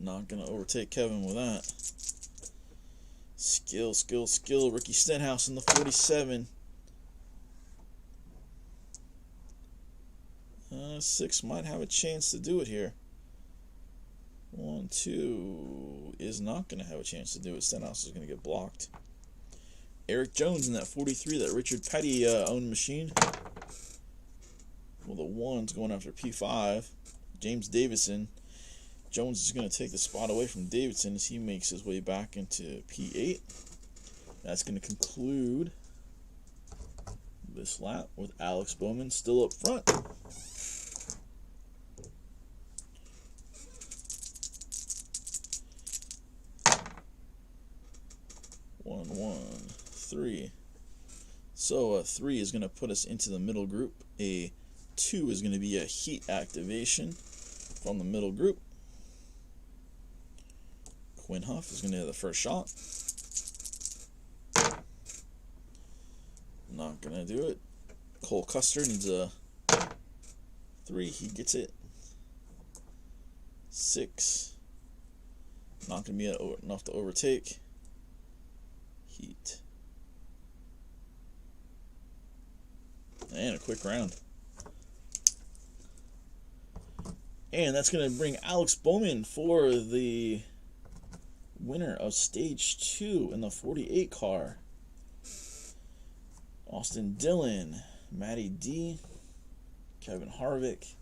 Not going to overtake Kevin with that. Skill, skill, skill. Ricky Stenhouse in the 47. 6 might have a chance to do it here. 1, 2 is not going to have a chance to do it. Stenhouse is going to get blocked. Eric Jones in that 43, that Richard Petty owned machine. Well, the 1's going after P5. James Davison. Jones is going to take the spot away from Davidson as he makes his way back into P8. That's going to conclude this lap with Alex Bowman still up front. One, 3. So 3 is going to put us into the middle group. A 2 is going to be a heat activation from the middle group. Quinn Huff is going to have the first shot. Not going to do it. Cole Custer needs a 3. He gets it. 6. Not going to be enough to overtake. Heat. And a quick round. And that's going to bring Alex Bowman for the winner of stage 2 in the 48 car. Austin Dillon, Matty D, Kevin Harvick,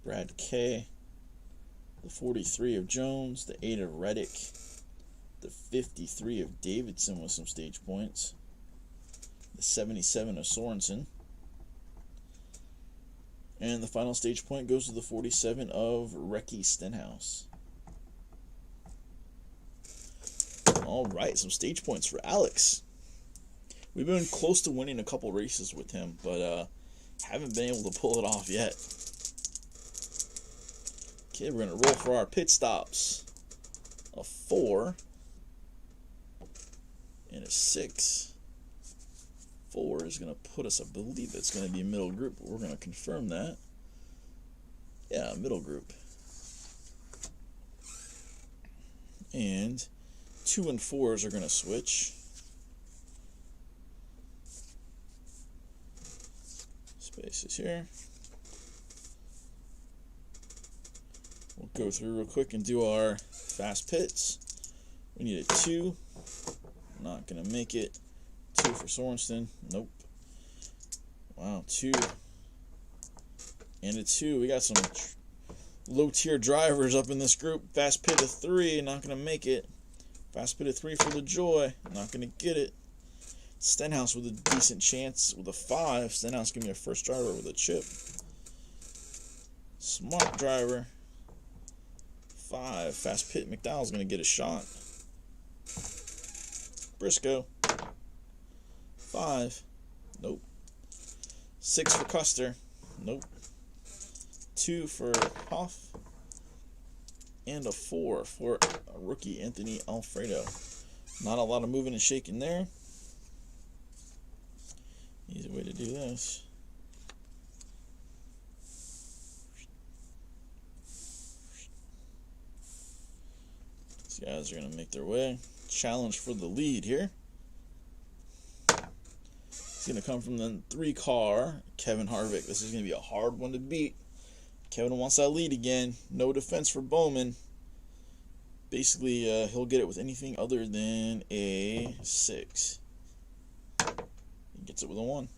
Brad K, the 43 of Jones, the 8 of Reddick, the 53 of Davidson with some stage points, the 77 of Sorensen, and the final stage point goes to the 47 of Ricky Stenhouse. Alright, some stage points for Alex. We've been close to winning a couple races with him, but haven't been able to pull it off yet. Okay, we're going to roll for our pit stops. A 4 and a 6. 4 is going to put us, I believe it's going to be a middle group, but we're going to confirm that. Yeah, middle group. And 2 and 4s are going to switch. Spaces here. We'll go through real quick and do our fast pits. We need a 2. Not going to make it. 2 for Sorensen. Nope. Wow, 2. And a 2. We got some low-tier drivers up in this group. Fast pit of 3. Not going to make it. Fast pit of 3 for LaJoy. Not going to get it. Stenhouse with a decent chance with a 5. Stenhouse give me a first driver with a chip. Smart driver. 5. Fast pit. McDowell's going to get a shot. Briscoe. 5. Nope. 6 for Custer. Nope. 2 for Hoff. And a 4 for a rookie, Anthony Alfredo. Not a lot of moving and shaking there. Easy way to do this. These guys are going to make their way. Challenge for the lead here. It's going to come from the 3 car, Kevin Harvick. This is going to be a hard one to beat. Kevin wants that lead again. No defense for Bowman. Basically, he'll get it with anything other than a 6. He gets it with a 1.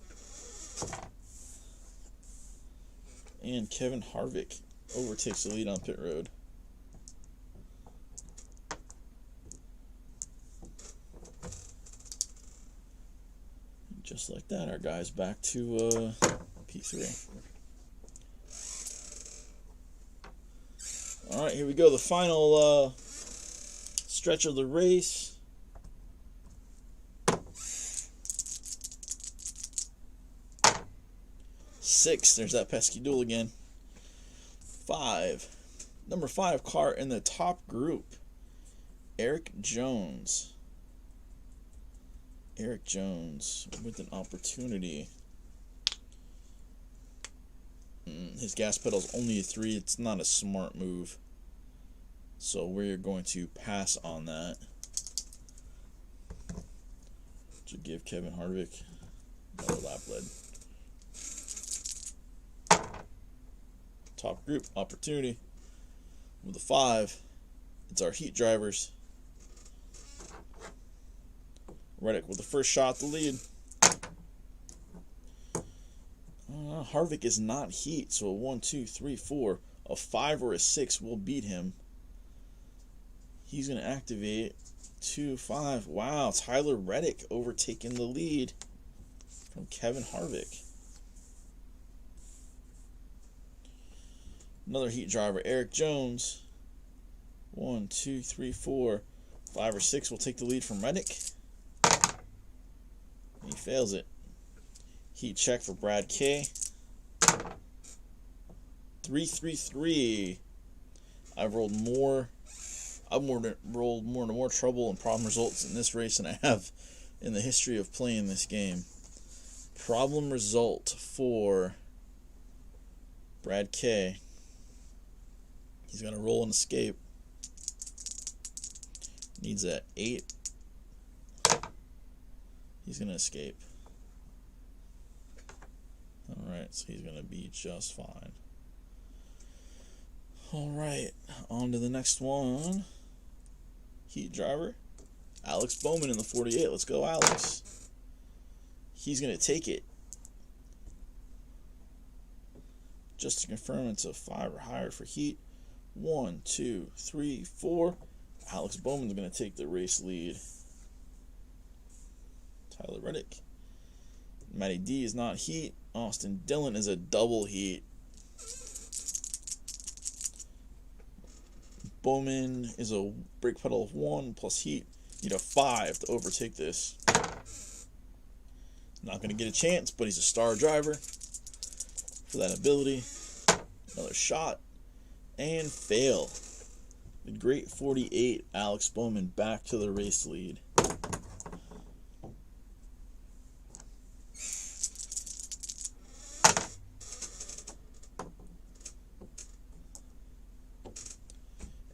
And Kevin Harvick overtakes the lead on pit road. Just like that, our guy's back to P3. All right, here we go. The final stretch of the race. 6, there's that pesky duel again. 5, number 5 car in the top group, Eric Jones. Eric Jones with an opportunity. His gas pedal's only a 3. It's not a smart move. So we're going to pass on that to give Kevin Harvick another lap lead. Top group opportunity with a 5. It's our heat drivers. Reddick with the first shot, the lead. Harvick is not heat, so a 1, 2, 3, 4, a 5 or a 6 will beat him. He's going to activate 2, 5. Wow, Tyler Reddick overtaking the lead from Kevin Harvick. Another heat driver, Eric Jones. 1, 2, 3, 4, 5 or 6 will take the lead from Reddick. He fails it. Heat check for Brad K. 3, 3, 3. I've rolled more trouble and problem results in this race than I have in the history of playing this game. Problem result for Brad K. He's going to roll and escape. Needs a 8. He's going to escape. Alright, so he's going to be just fine. Alright, on to the next one. Heat driver, Alex Bowman in the 48. Let's go, Alex. He's going to take it. Just to confirm, it's a 5 or higher for heat. 1, 2, 3, 4. Alex Bowman's going to take the race lead. Tyler Reddick. Matty D is not heat. Austin Dillon is a double heat. Bowman is a brake pedal of 1 plus heat. Need a 5 to overtake this. Not going to get a chance, but he's a star driver for that ability. Another shot. And fail. The great 48, Alex Bowman, back to the race lead.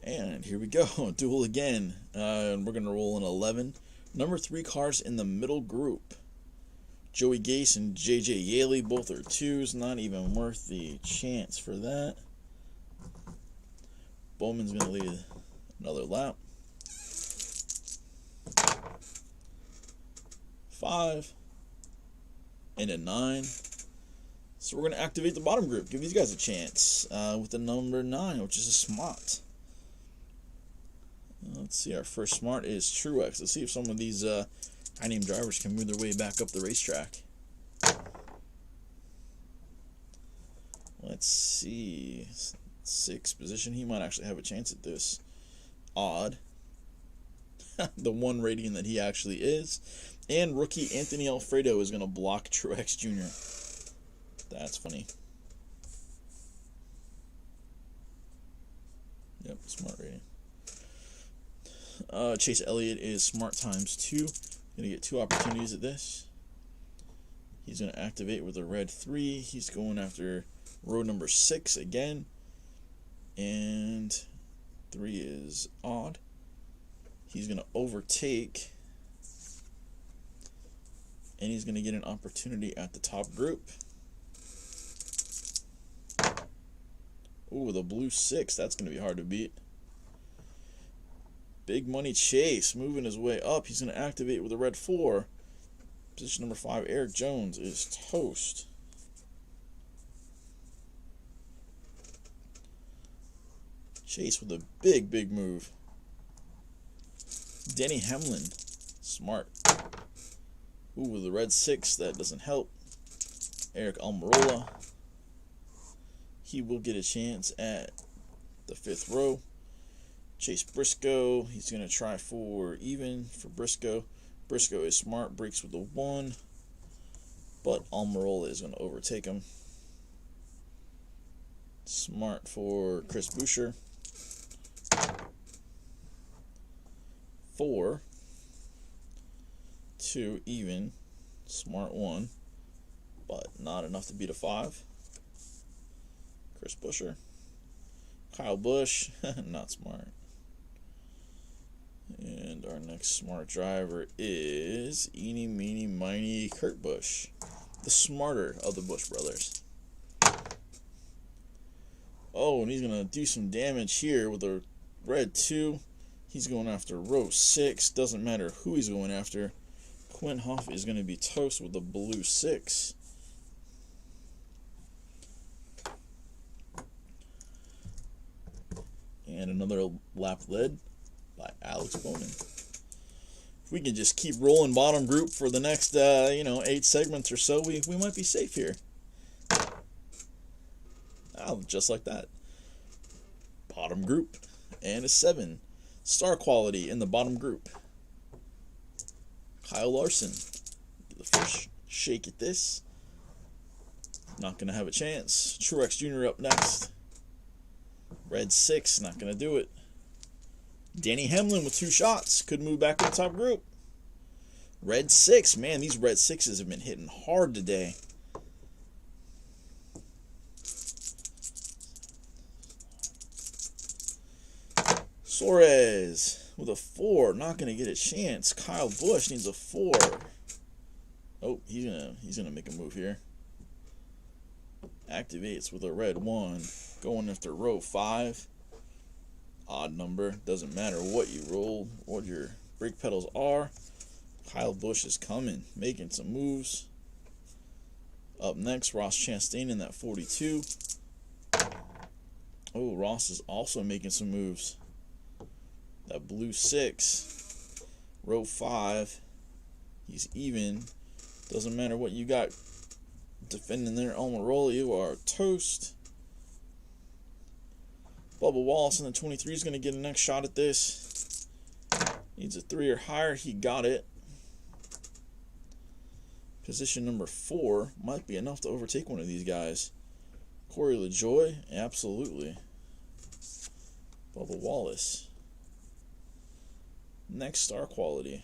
And here we go, duel again. And we're going to roll an 11. Number 3 cars in the middle group. Joey Gase and JJ Yaley, both are 2s. Not even worth the chance for that. Bowman's going to lead another lap. 5. And a 9. So we're going to activate the bottom group. Give these guys a chance with the number 9, which is a smart. Let's see, our first smart is Truex. Let's see if some of these high-name drivers can move their way back up the racetrack. Let's see. 6th position. He might actually have a chance at this. Odd. The 1 rating that he actually is. And rookie Anthony Alfredo is going to block Truex Jr. That's funny. Yep, smart rating. Chase Elliott is smart times 2. Going to get 2 opportunities at this. He's going to activate with a red 3. He's going after row number 6 again. And 3 is odd. He's going to overtake. And he's going to get an opportunity at the top group. Ooh, the blue 6. That's going to be hard to beat. Big Money Chase moving his way up. He's going to activate with a red 4. Position number 5, Eric Jones, is toast. Chase with a big move. Denny Hamlin, smart. Ooh, with the red 6, that doesn't help. Eric Almirola. He will get a chance at the 5th row. Chase Briscoe, he's going to try for even for Briscoe. Briscoe is smart, breaks with the 1, but Almirola is going to overtake him. Smart for Chris Buescher. 4, 2 even, smart 1, but not enough to beat a 5. Chris Buescher. Kyle Busch, not smart. And our next smart driver is Eeny, Meeny, Miny, Kurt Busch. The smarter of the Busch brothers. Oh, and he's going to do some damage here with a red 2. He's going after row 6. Doesn't matter who he's going after. Quinn Huff is going to be toast with the blue 6. And another lap led by Alex Bowman. If we can just keep rolling bottom group for the next 8 segments or so, we might be safe here. Oh, just like that. Bottom group and a 7. Star quality in the bottom group. Kyle Larson. Get the first shake at this. Not going to have a chance. Truex Jr. up next. Red 6, not going to do it. Danny Hamlin with 2 shots. Could move back to the top group. Red 6. Man, these red 6s have been hitting hard today. Suarez with a 4. Not going to get a chance. Kyle Busch needs a 4. Oh, he's gonna make a move here. Activates with a red 1. Going after row 5. Odd number. Doesn't matter what you roll, what your brake pedals are. Kyle Busch is coming, making some moves. Up next, Ross Chastain in that 42. Oh, Ross is also making some moves. That blue 6. Row 5. He's even. Doesn't matter what you got defending there. Almirola, you are toast. Bubba Wallace in the 23 is going to get a next shot at this. Needs a 3 or higher. He got it. Position number 4 might be enough to overtake one of these guys. Corey LaJoie, absolutely. Bubba Wallace. Next star quality.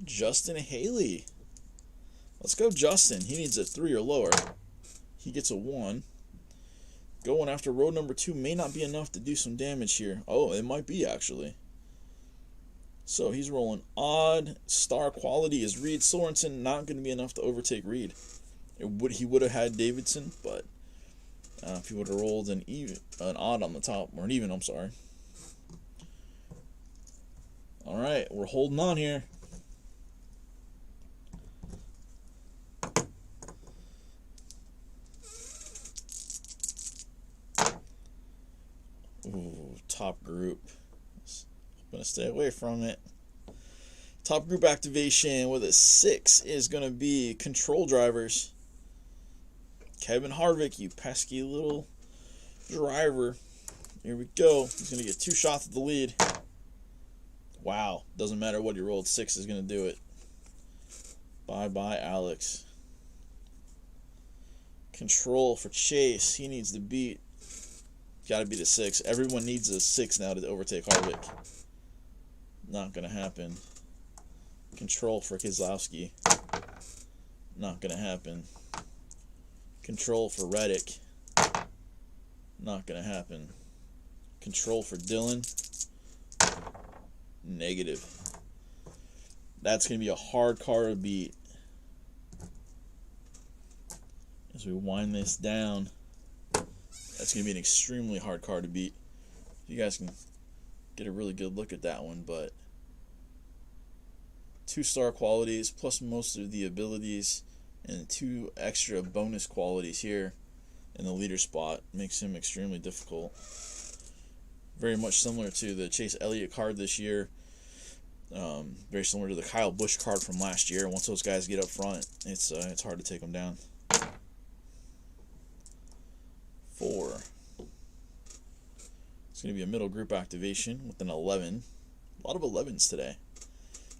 Justin Haley. Let's go Justin. He needs a 3 or lower. He gets a 1. Going after road number 2 may not be enough to do some damage here. Oh, it might be actually. So he's rolling odd. Star quality is Reed Sorensen. Not going to be enough to overtake Reed. He would have had Davidson, but if he would have rolled an odd on the top, or an even, I'm sorry. All right, we're holding on here. Ooh, top group. I'm going to stay away from it. Top group activation with a 6 is going to be control drivers. Kevin Harvick, you pesky little driver. Here we go. He's going to get 2 shots at the lead. Wow. Doesn't matter what he rolled. 6 is going to do it. Bye-bye, Alex. Control for Chase. He needs to beat. Got to be the 6. Everyone needs a 6 now to overtake Harvick. Not going to happen. Control for Keselowski. Not going to happen. Control for Reddick. Not going to happen. Control for Dillon. Negative. That's going to be a hard car to beat. As we wind this down, that's going to be an extremely hard car to beat. You guys can get a really good look at that one, but 2 star qualities plus most of the abilities and 2 extra bonus qualities here in the leader spot makes him extremely difficult. Very much similar to the Chase Elliott card this year. Very similar to the Kyle Busch card from last year. Once those guys get up front, it's hard to take them down. 4. It's going to be a middle group activation with an 11. A lot of 11s today.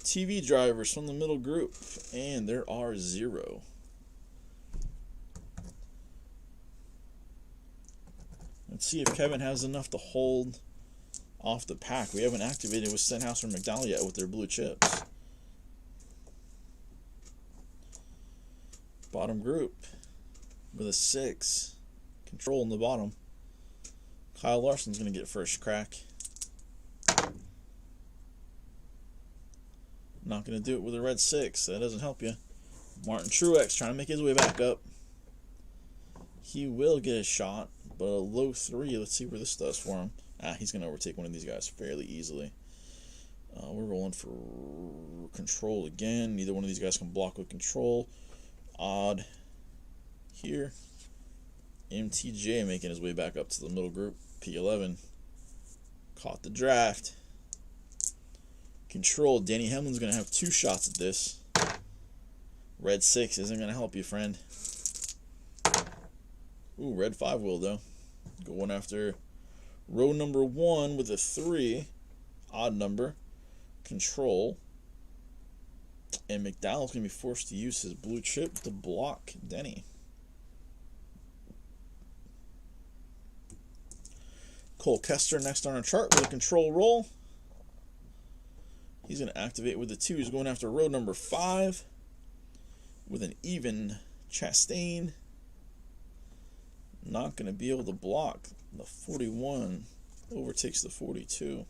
TV drivers from the middle group, and there are 0. Let's see if Kevin has enough to hold off the pack. We haven't activated with Stenhouse or McDowell yet with their blue chips. Bottom group with a 6. Control in the bottom. Kyle Larson's going to get first crack. Not going to do it with a red 6. That doesn't help you. Martin Truex trying to make his way back up. He will get a shot, but a low 3. Let's see where this does for him. He's going to overtake one of these guys fairly easily. We're rolling for control again. Neither one of these guys can block with control. Odd here. MTJ making his way back up to the middle group. P11. Caught the draft. Control. Danny Hamlin's going to have 2 shots at this. Red 6 isn't going to help you, friend. Ooh, red 5 will, though. Going after row number 1 with a 3. Odd number. Control. And McDowell's going to be forced to use his blue chip to block Denny. Cole Kester next on our chart with a control roll. He's going to activate with the 2. He's going after row number 5 with an even Chastain. Not going to be able to block. The 41 overtakes the 42.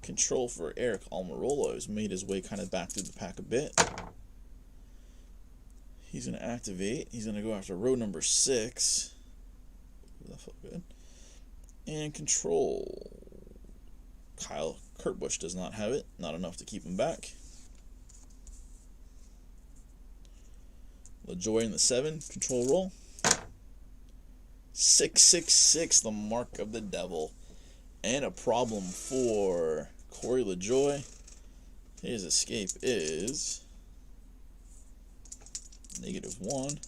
Control for Eric Almirola has made his way kind of back through the pack a bit. He's going to activate. He's going to go after row number 6. That felt good. And control. Kurt Busch does not have it. Not enough to keep him back. LaJoy in the 7. Control roll. 666, the mark of the devil. And a problem for Corey LaJoy. His escape is -1.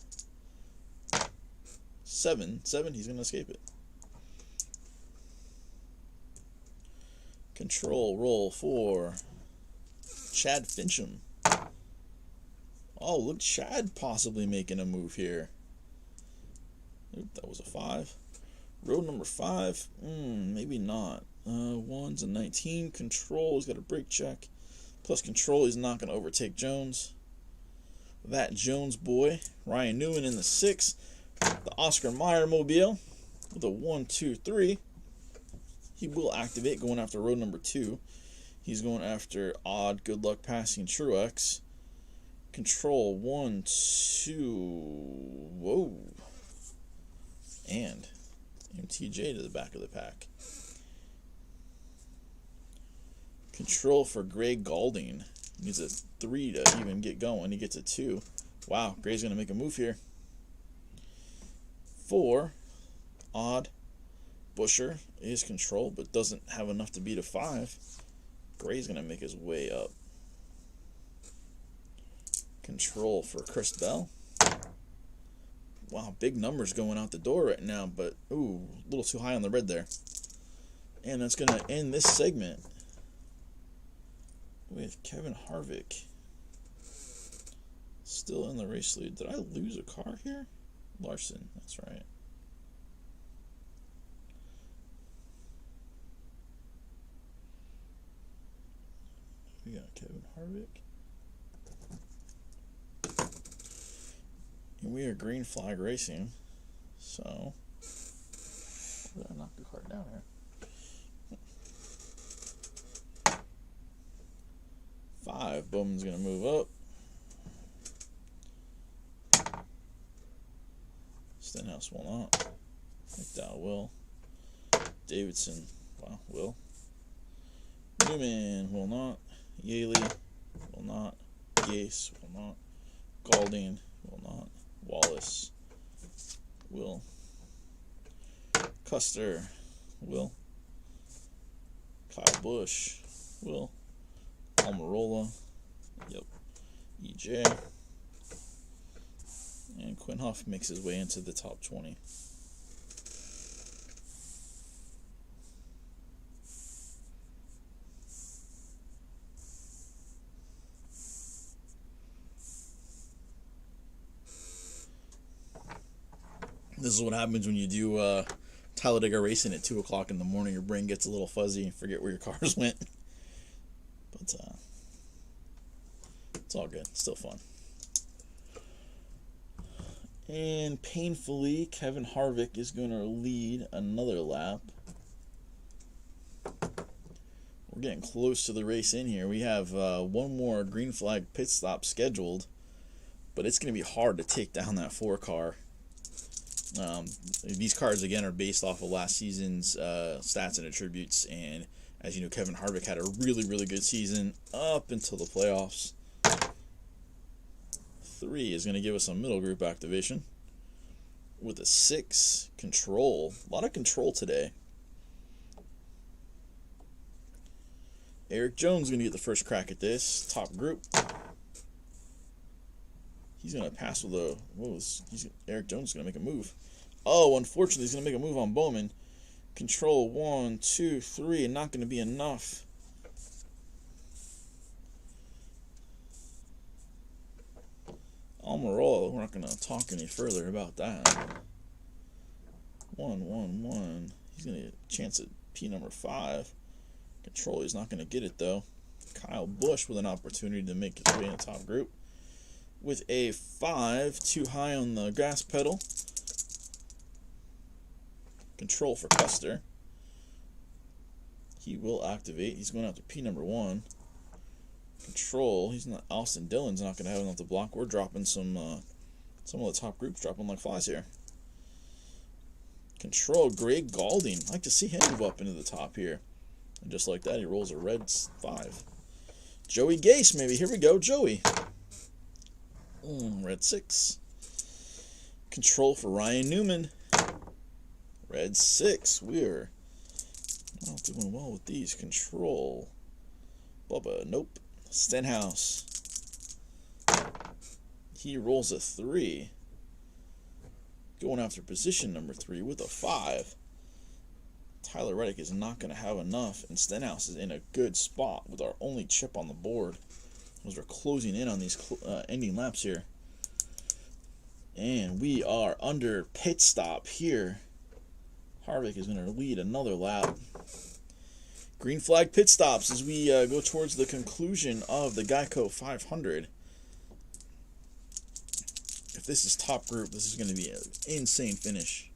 7. He's going to escape it. Control roll for Chad Fincham. Oh, look, Chad possibly making a move here. Oop, that was a 5. Road number 5, maybe not. 1's a 19. Control, he's got a brake check. Plus control, he's not going to overtake Jones. That Jones boy, Ryan Newman in the 6. The Oscar Mayer mobile with a 1, 2, 3. He will activate going after road number 2. He's going after odd, good luck passing Truex. Control 1, 2. Whoa. And MTJ to the back of the pack. Control for Greg Galding. He needs a 3 to even get going. He gets a 2. Wow, Gray's going to make a move here. 4. Odd. Busher is control, but doesn't have enough to beat a 5. Gray's going to make his way up. Control for Chris Bell. Wow, big numbers going out the door right now, but ooh, a little too high on the red there. And that's going to end this segment with Kevin Harvick still in the race lead. Did I lose a car here? Larson, that's right. We got Kevin Harvick. And we are green flag racing. So, did I knock the cart down here? 5. Bowman's going to move up. Stenhouse will not. McDowell will. Davidson, wow, will. Newman will not. Yaley will not. Gase will not. Galding will not. Wallace will. Custer will. Kyle Busch will. Almirola, yep. EJ. And Quinn Huff makes his way into the top 20. This is what happens when you do Talladega racing at 2 o'clock in the morning. Your brain gets a little fuzzy and forget where your cars went. But it's all good. Still fun. And painfully, Kevin Harvick is going to lead another lap We're getting close to the race in here. We have one more green flag pit stop scheduled, but it's going to be hard to take down that 4 car. These cars, again, are based off of last season's stats and attributes, and as you know, Kevin Harvick had a really, really good season up until the playoffs. 3 is going to give us some middle group activation with a 6. Control. A lot of control today. Eric Jones is going to get the first crack at this. Top group. He's going to pass with a... Eric Jones is going to make a move. Oh, unfortunately, he's going to make a move on Bowman. Control 1, 2, 3, and not going to be enough. Almirola, we're not going to talk any further about that. 1, 1, 1. He's going to get a chance at P number 5. Control, he's not going to get it, though. Kyle Busch with an opportunity to make his way in the top group. With a 5, too high on the gas pedal. Control for Custer. He will activate. He's going after P number 1. Control. He's not. Austin Dillon's not going to have enough to block. We're dropping some of the top groups dropping like flies here. Control. Greg Galding. I'd like to see him move up into the top here. And just like that, he rolls a red 5. Joey Gase, maybe. Here we go, Joey. Red 6. Control for Ryan Newman. Red 6. We're not doing well with these. Control. Bubba. Nope. Stenhouse. He rolls a 3. Going after position number 3 with a 5. Tyler Reddick is not going to have enough, and Stenhouse is in a good spot with our only chip on the board as we're closing in on these ending laps here. And we are under pit stop here. Harvick is going to lead another lap. Green flag pit stops as we go towards the conclusion of the Geico 500. If this is top group, this is going to be an insane finish.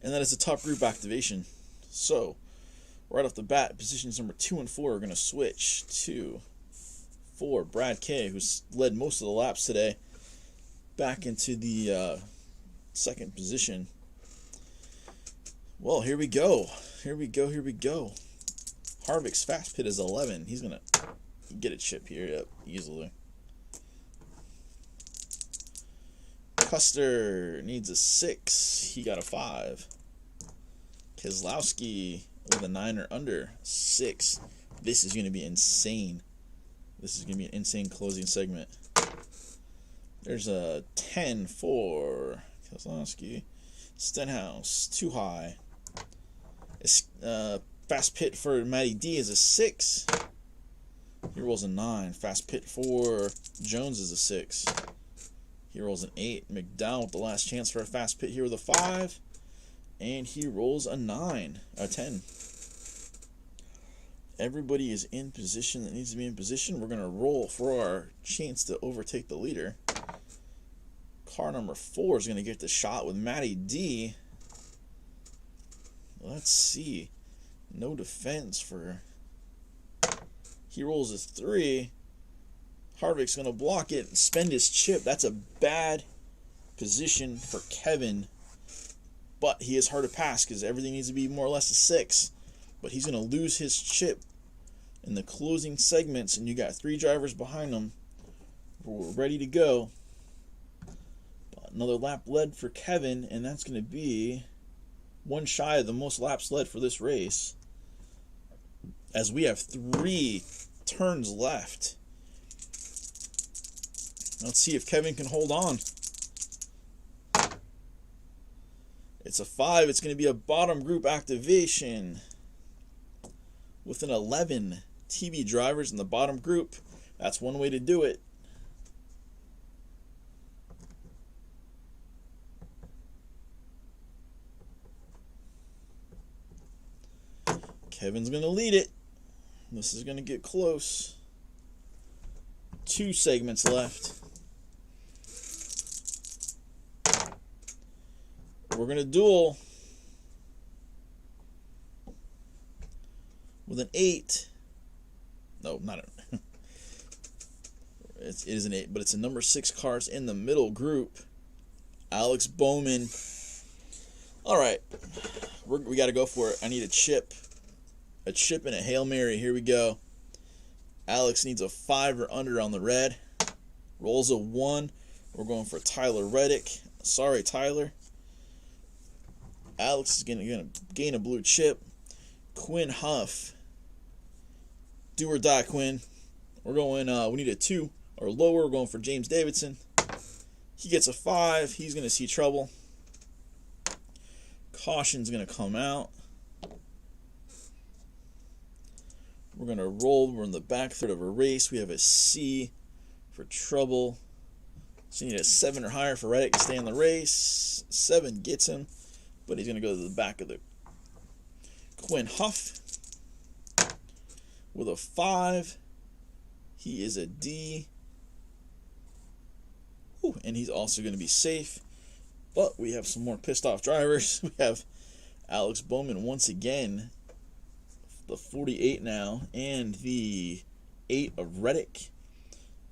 And that is a top group activation. So, right off the bat, positions number 2 and 4 are going to switch to 4. Brad K, who's led most of the laps today, back into the second position. Well, here we go. Here we go. Here we go. Harvick's fast pit is 11. He's going to get a chip here. Yep, easily. Custer needs a 6. He got a 5. Keselowski with a 9 or under. 6. This is going to be insane. This is going to be an insane closing segment. There's a 10 for Keselowski. Stenhouse, too high. Fast pit for Matty D is a 6. He rolls a 9. Fast pit for Jones is a 6. He rolls an 8. McDowell with the last chance for a fast pit here with a 5. And he rolls a 9. A 10. Everybody is in position that needs to be in position. We're going to roll for our chance to overtake the leader. Car number 4 is going to get the shot with Matty D. Let's see. No defense for... He rolls a 3. Harvick's going to block it and spend his chip. That's a bad position for Kevin. But he is hard to pass because everything needs to be more or less a 6. But he's going to lose his chip in the closing segments. And you got 3 drivers behind him. We're ready to go. But another lap led for Kevin. And that's going to be one shy of the most laps led for this race. As we have 3 turns left. Let's see if Kevin can hold on. It's a 5. It's going to be a bottom group activation with an 11 TV drivers in the bottom group. That's one way to do it. Kevin's going to lead it. This is going to get close. 2 segments left. We're going to duel. with an 8. No, not a... it is an 8, but it's a number 6 cars in the middle group. Alex Bowman. All right, we got to go for it. I need a chip and a Hail Mary. Here we go. Alex needs a 5 or under on the red. Rolls a 1. We're going for Tyler Reddick. Sorry, Tyler. Alex is gonna gain a blue chip. Quinn Huff. Do or die, Quinn. We're going. We need a 2 or lower. We're going for James Davidson. He gets a 5. He's gonna see trouble. Caution's gonna come out. We're gonna roll. We're in the back third of a race. We have a C for trouble. So you need a 7 or higher for Reddick to stay in the race. 7 gets him, but he's gonna go to the back of the Quinn Huff with a 5. He is a D. Ooh, and he's also going to be safe. But we have some more pissed off drivers. We have Alex Bowman once again, the 48 now, and the 8 of Reddick,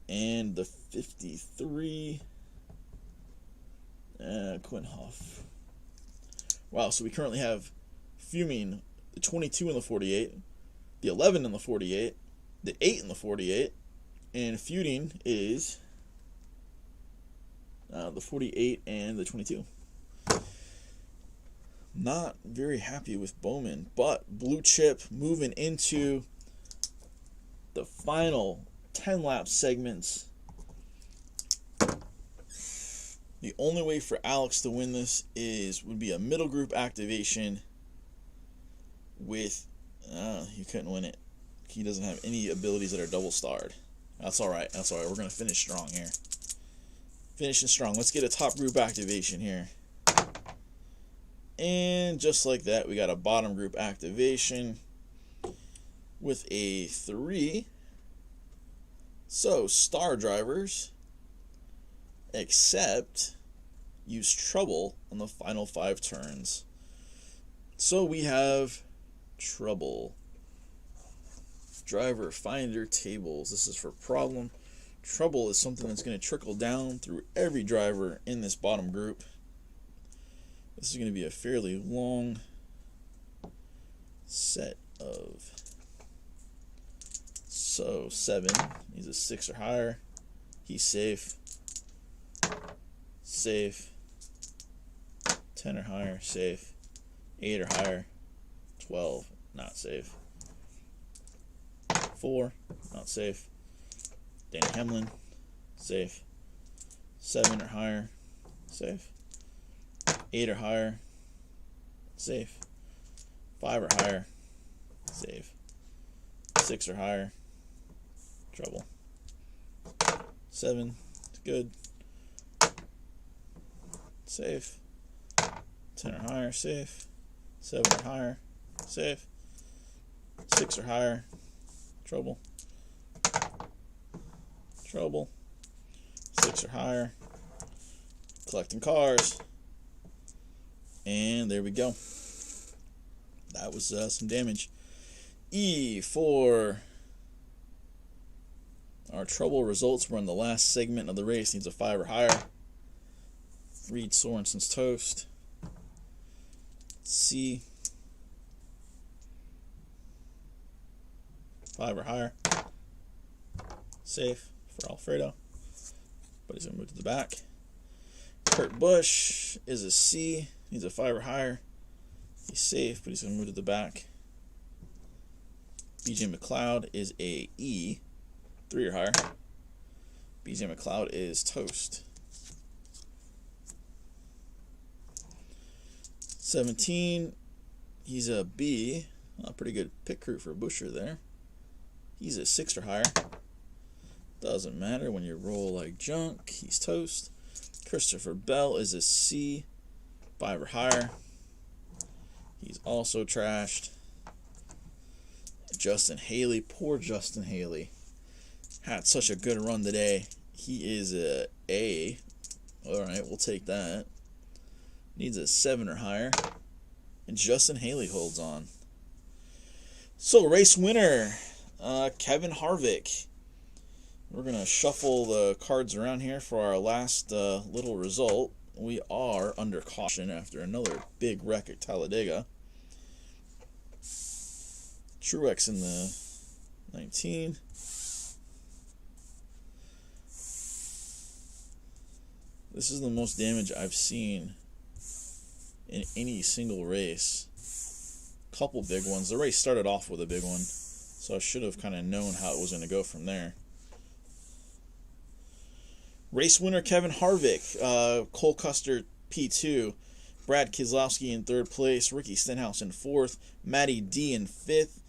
and the 53 Quinn Huff. Wow, so we currently have Fuming, the 22 in the 48, the 11 in the 48, the 8 in the 48, and feuding is the 48 and the 22. Not very happy with Bowman, but blue chip moving into the final 10 lap segments. The only way for Alex to win this would be a middle group activation with he couldn't win it. He doesn't have any abilities that are double starred. That's alright. That's alright. We're gonna finish strong here. Finishing strong. Let's get a top group activation here. And just like that, we got a bottom group activation with a 3. So, star drivers, except use trouble on the final 5 turns. So we have trouble. Driver finder tables. This is for problem. Trouble is something that's going to trickle down through every driver in this bottom group. This is going to be a fairly long set of... So, 7. He's a 6 or higher. He's safe. Safe. 10 or higher. Safe. 8 or higher. 12. Not safe. 4. Not safe. Danny Hamlin. Safe. 7 or higher. Safe. 8 or higher. Safe. 5 or higher. Safe. 6 or higher. Trouble. 7. It's good. Safe. 10 or higher. Safe. 7 or higher. Safe. 6 or higher. Trouble. Trouble. 6 or higher. Collecting cars. And there we go. That was some damage. E for our trouble results. We're in the last segment of the race. Needs a 5 or higher. Reed Sorensen's toast. C. 5 or higher. Safe for Alfredo. But he's going to move to the back. Kurt Busch is a C. Needs a 5 or higher. He's safe, but he's going to move to the back. BJ McLeod is a E. 3 or higher. BJ McLeod is toast. 17. He's a B. Pretty good pit crew for Busher there. He's a 6 or higher. Doesn't matter when you roll like junk. He's toast. Christopher Bell is a C. 5 or higher. He's also trashed. Justin Haley. Poor Justin Haley. Had such a good run today. He is a A. Alright, we'll take that. Needs a 7 or higher. And Justin Haley holds on. So, race winner, Kevin Harvick. We're going to shuffle the cards around here for our last little result. We are under caution after another big wreck at Talladega. Truex in the 19. This is the most damage I've seen in any single race. Couple big ones. The race started off with a big one, so I should have kind of known how it was going to go from there. Race winner Kevin Harvick, Cole Custer P2, Brad Keselowski in 3rd place, Ricky Stenhouse in 4th, Matty D in 5th,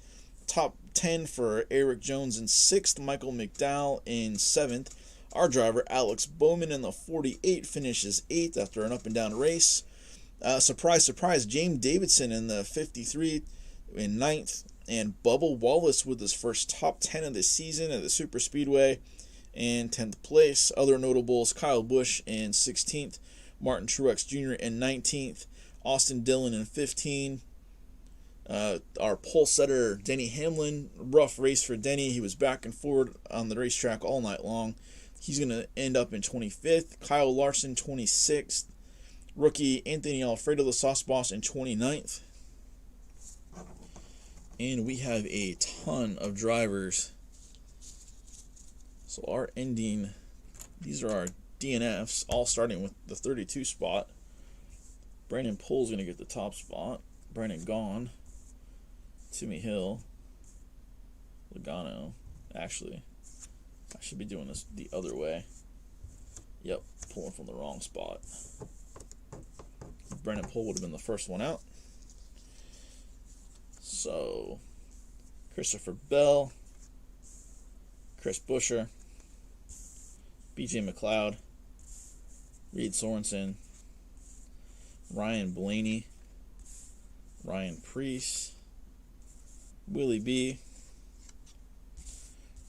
top 10 for Eric Jones in 6th, Michael McDowell in 7th. Our driver, Alex Bowman, in the 48 finishes 8th after an up-and-down race. Surprise, surprise, James Davidson in the 53 in 9th. And Bubba Wallace with his first top 10 of the season at the Super Speedway in 10th place. Other notables, Kyle Busch in 16th. Martin Truex Jr. in 19th. Austin Dillon in 15th. Our pole setter, Denny Hamlin. Rough race for Denny. He was back and forward on the racetrack all night long. He's going to end up in 25th. Kyle Larson, 26th. Rookie Anthony Alfredo, the sauce boss, in 29th. And we have a ton of drivers. So our ending, these are our DNFs, all starting with the 32 spot. Brandon Pole's going to get the top spot. Brandon gone. Timmy Hill. Logano. Actually, I should be doing this the other way. Yep, pulling from the wrong spot. Brandon Pole would have been the first one out. So, Christopher Bell, Chris Buescher, BJ McLeod, Reed Sorensen, Ryan Blaney, Ryan Preece, Willie B,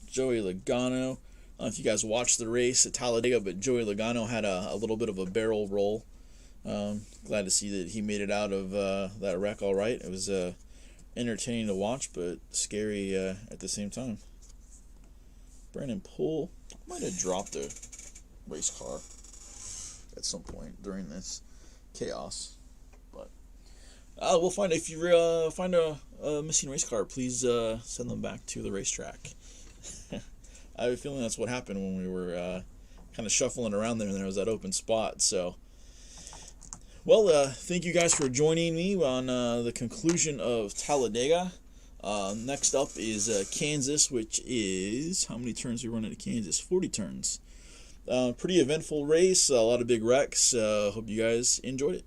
Joey Logano. I don't know if you guys watched the race at Talladega, but Joey Logano had a little bit of a barrel roll. Glad to see that he made it out of that wreck all right. It was entertaining to watch, but scary at the same time. Brandon Poole might have dropped a race car at some point during this chaos, but we'll find. If you find a missing race car, please send them back to the racetrack. I have a feeling that's what happened when we were kind of shuffling around there and there was that open spot. So, well, thank you guys for joining me on the conclusion of Talladega. Next up is Kansas, which is, how many turns we run into Kansas? 40 turns. Pretty eventful race, a lot of big wrecks. Hope you guys enjoyed it.